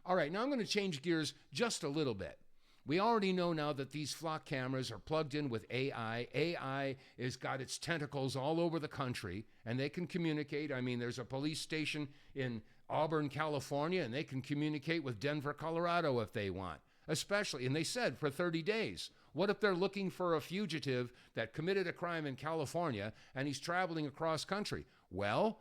A: All right, now I'm going to change gears just a little bit. We already know now that these flock cameras are plugged in with AI. AI has got its tentacles all over the country, and they can communicate. I mean, there's a police station in Auburn, California, and they can communicate with Denver, Colorado if they want, especially, and they said for 30 days. What if they're looking for a fugitive that committed a crime in California and he's traveling across country? Well,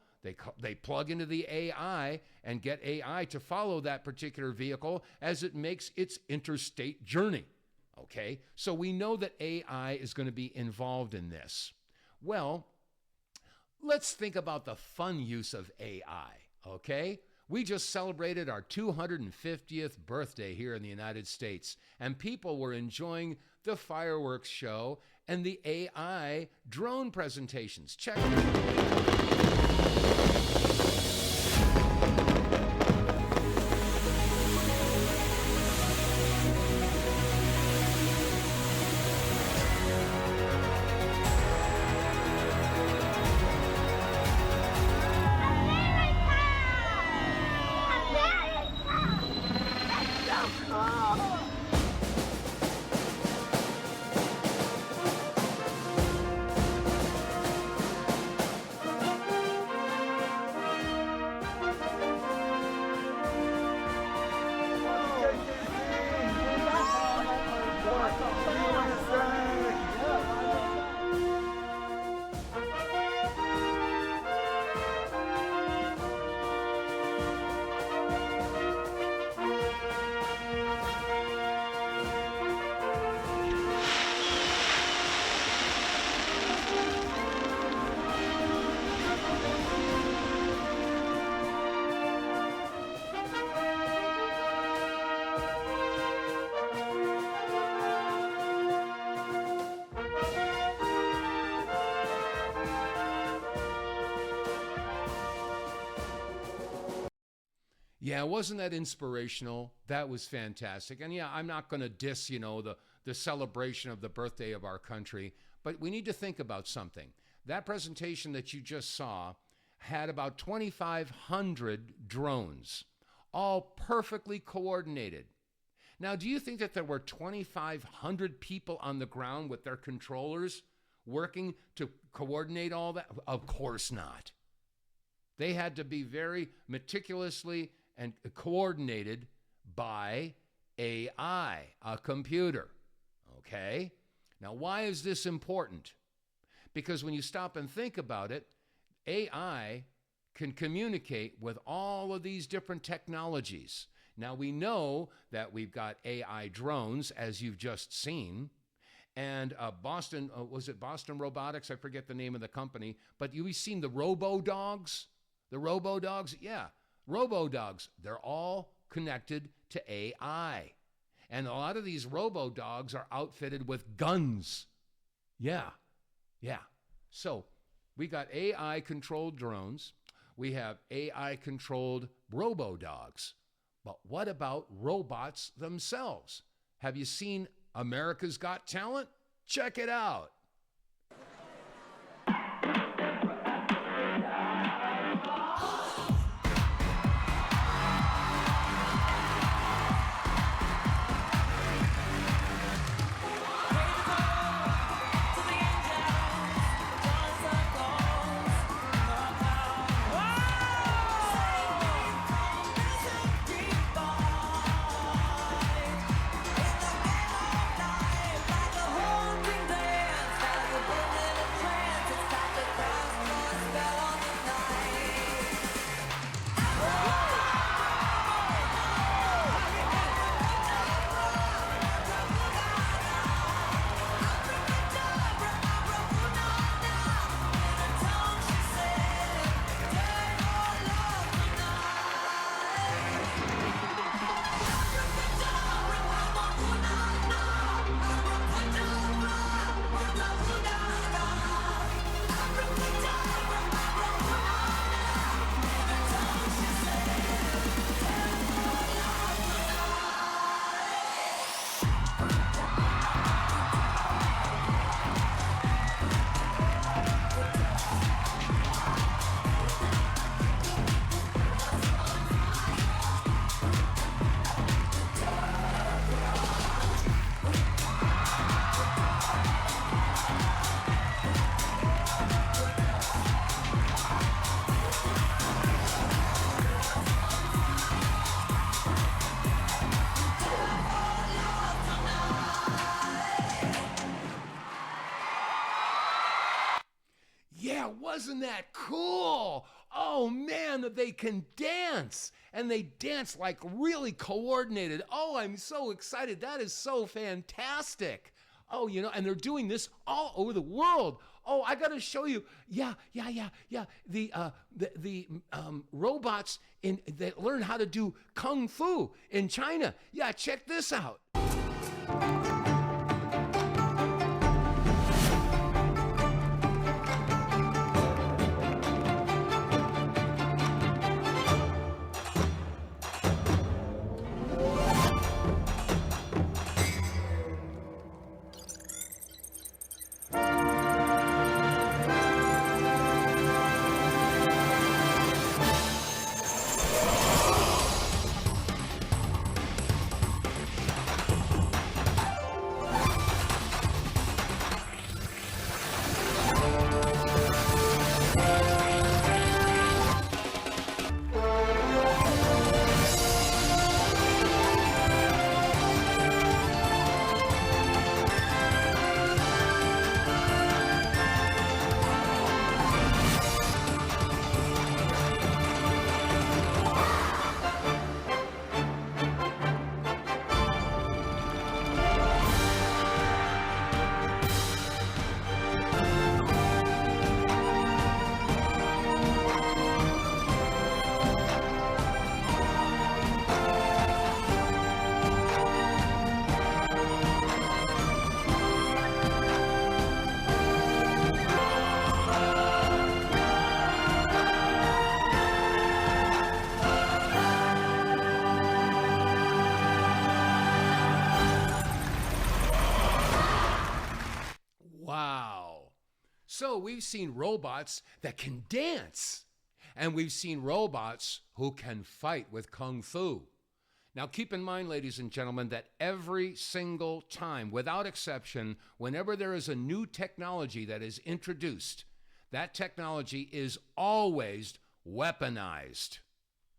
A: they plug into the AI and get AI to follow that particular vehicle as it makes its interstate journey. Okay, so we know that AI is going to be involved in this. Well, let's think about the fun use of AI, okay? We just celebrated our 250th birthday here in the United States, and people were enjoying the fireworks show and the AI drone presentations. Check it out. Yeah, wasn't that inspirational? That was fantastic. And yeah, I'm not going to diss, the celebration of the birthday of our country, but we need to think about something. That presentation that you just saw had about 2,500 drones, all perfectly coordinated. Now, do you think that there were 2,500 people on the ground with their controllers working to coordinate all that? Of course not. They had to be very meticulously and coordinated by AI, a computer. Okay? Now, why is this important? Because when you stop and think about it, AI can communicate with all of these different technologies. Now, we know that we've got AI drones, as you've just seen, and Boston, was it Boston Robotics? I forget the name of the company, but you've seen the robo-dogs? The robo-dogs? Yeah, robo-dogs. They're all connected to AI. And a lot of these robo-dogs are outfitted with guns. Yeah. So we got AI-controlled drones. We have AI-controlled robo-dogs. But what about robots themselves? Have you seen America's Got Talent? Check it out. Yeah, wasn't that cool? Oh man, they can dance, and they dance like really coordinated. Oh, I'm so excited. That is so fantastic. Oh, and they're doing this all over the world. Oh, I got to show you. Yeah. The robots that learn how to do kung fu in China. Yeah, check this out. So we've seen robots that can dance, and we've seen robots who can fight with kung fu. Now, keep in mind, ladies and gentlemen, that every single time, without exception, whenever there is a new technology that is introduced, that technology is always weaponized.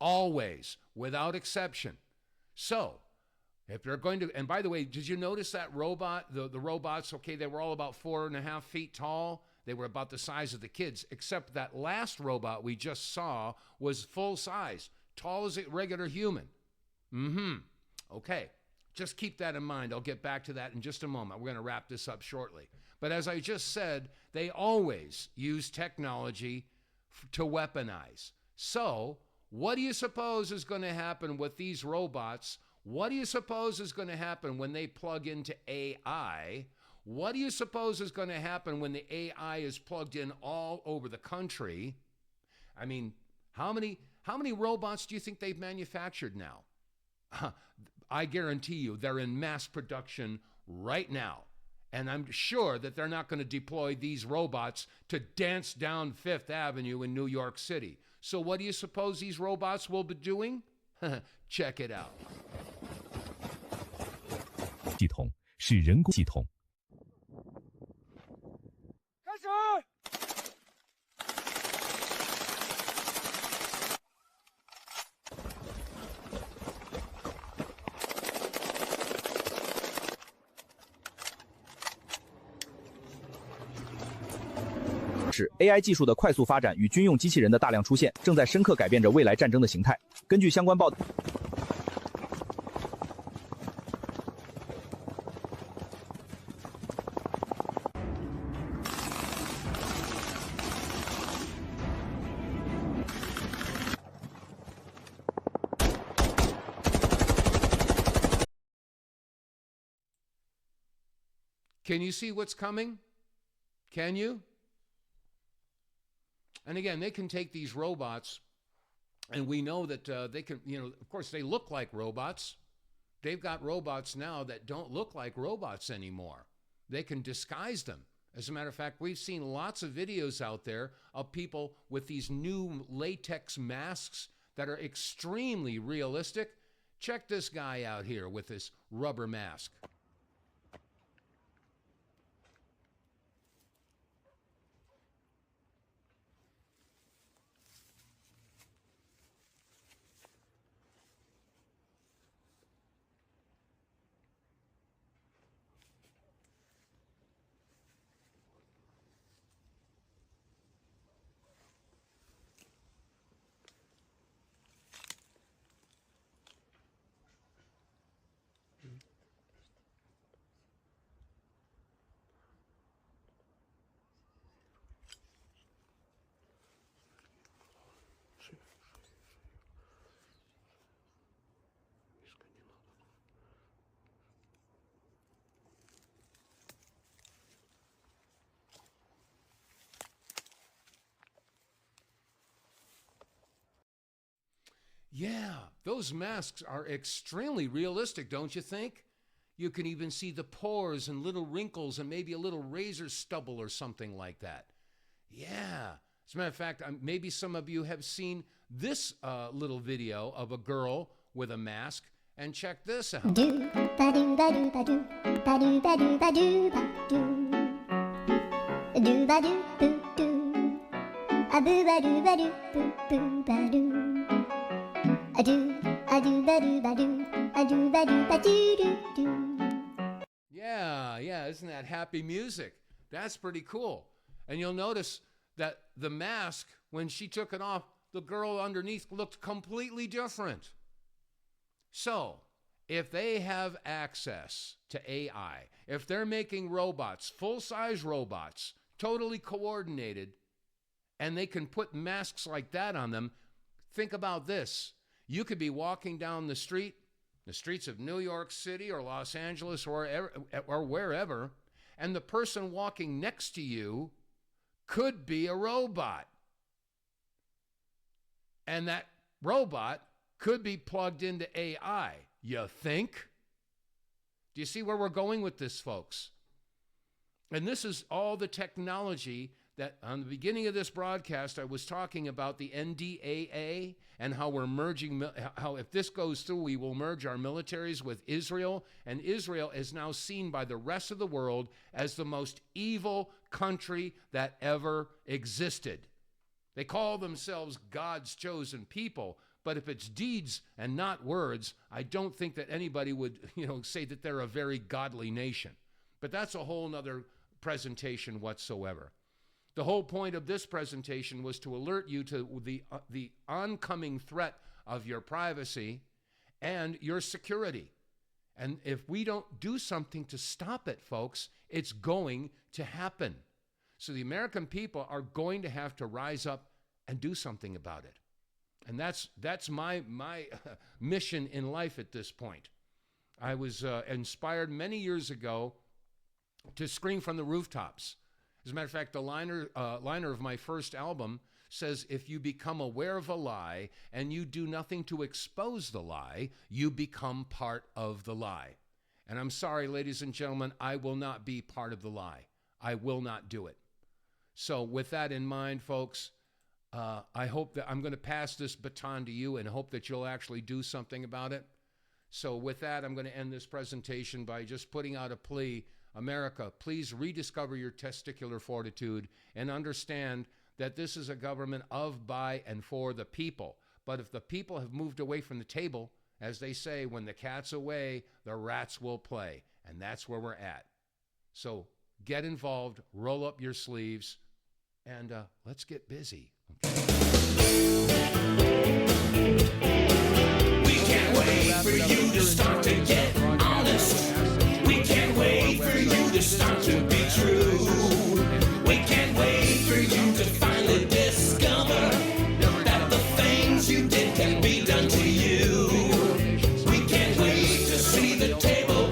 A: Always, without exception. So, if they're going to, and by the way, did you notice that robot, the robots, okay, they were all about 4.5 feet tall. They were about the size of the kids, except that last robot we just saw was full size, tall as a regular human. Okay, just keep that in mind. I'll get back to that in just a moment. We're going to wrap this up shortly. But as I just said, they always use technology to weaponize. So, what do you suppose is going to happen with these robots? What do you suppose is going to happen when they plug into AI? What do you suppose is going to happen when the AI is plugged in all over the country? I mean, how many robots do you think they've manufactured now? I guarantee you they're in mass production right now. And I'm sure that they're not going to deploy these robots to dance down Fifth Avenue in New York City. So what do you suppose these robots will be doing? Check it out.
B: 系统是人工系统。
C: 开始。
W: 是 AI 技术的快速发展与军用机器人的大量出现，正在深刻改变着未来战争的形态。根据相关报道。
A: Can you see what's coming? Can you? And again, they can take these robots, and we know that they can, of course, they look like robots. They've got robots now that don't look like robots anymore. They can disguise them. As a matter of fact, we've seen lots of videos out there of people with these new latex masks that are extremely realistic. Check this guy out here with this rubber mask. Yeah, those masks are extremely realistic, don't you think? You can even see the pores and little wrinkles and maybe a little razor stubble or something like that. Yeah. As a matter of fact, maybe some of you have seen this little video of a girl with a mask. And check this out. Yeah, isn't that happy music? That's pretty cool. And you'll notice that the mask, when she took it off, the girl underneath looked completely different. So, if they have access to AI, if they're making robots, full-size robots, totally coordinated, and they can put masks like that on them, think about this. You could be walking down the streets of New York City or Los Angeles or wherever, and the person walking next to you could be a robot. And that robot could be plugged into AI. You think? Do you see where we're going with this, folks? And this is all the technology that on the beginning of this broadcast, I was talking about the NDAA and how we're merging, how if this goes through, we will merge our militaries with Israel. And Israel is now seen by the rest of the world as the most evil country that ever existed. They call themselves God's chosen people, but if it's deeds and not words, I don't think that anybody would, say that they're a very godly nation. But that's a whole nother presentation whatsoever. The whole point of this presentation was to alert you to the oncoming threat of your privacy and your security. And if we don't do something to stop it, folks, it's going to happen. So the American people are going to have to rise up and do something about it. And that's my mission in life at this point. I was inspired many years ago to scream from the rooftops. As a matter of fact, the liner of my first album says, if you become aware of a lie and you do nothing to expose the lie, you become part of the lie. And I'm sorry, ladies and gentlemen, I will not be part of the lie. I will not do it. So with that in mind, folks, I hope that I'm going to pass this baton to you and hope that you'll actually do something about it. So with that, I'm going to end this presentation by just putting out a plea. America, please rediscover your testicular fortitude and understand that this is a government of, by, and for the people. But if the people have moved away from the table, as they say, when the cat's away, the rats will play. And that's where we're at. So get involved, roll up your sleeves, and let's get busy.
C: We can't wait for you to start to get honest. We can't wait for you to start to be true. We can't wait for you to finally discover that the things you did can be done to you. We can't wait to see the table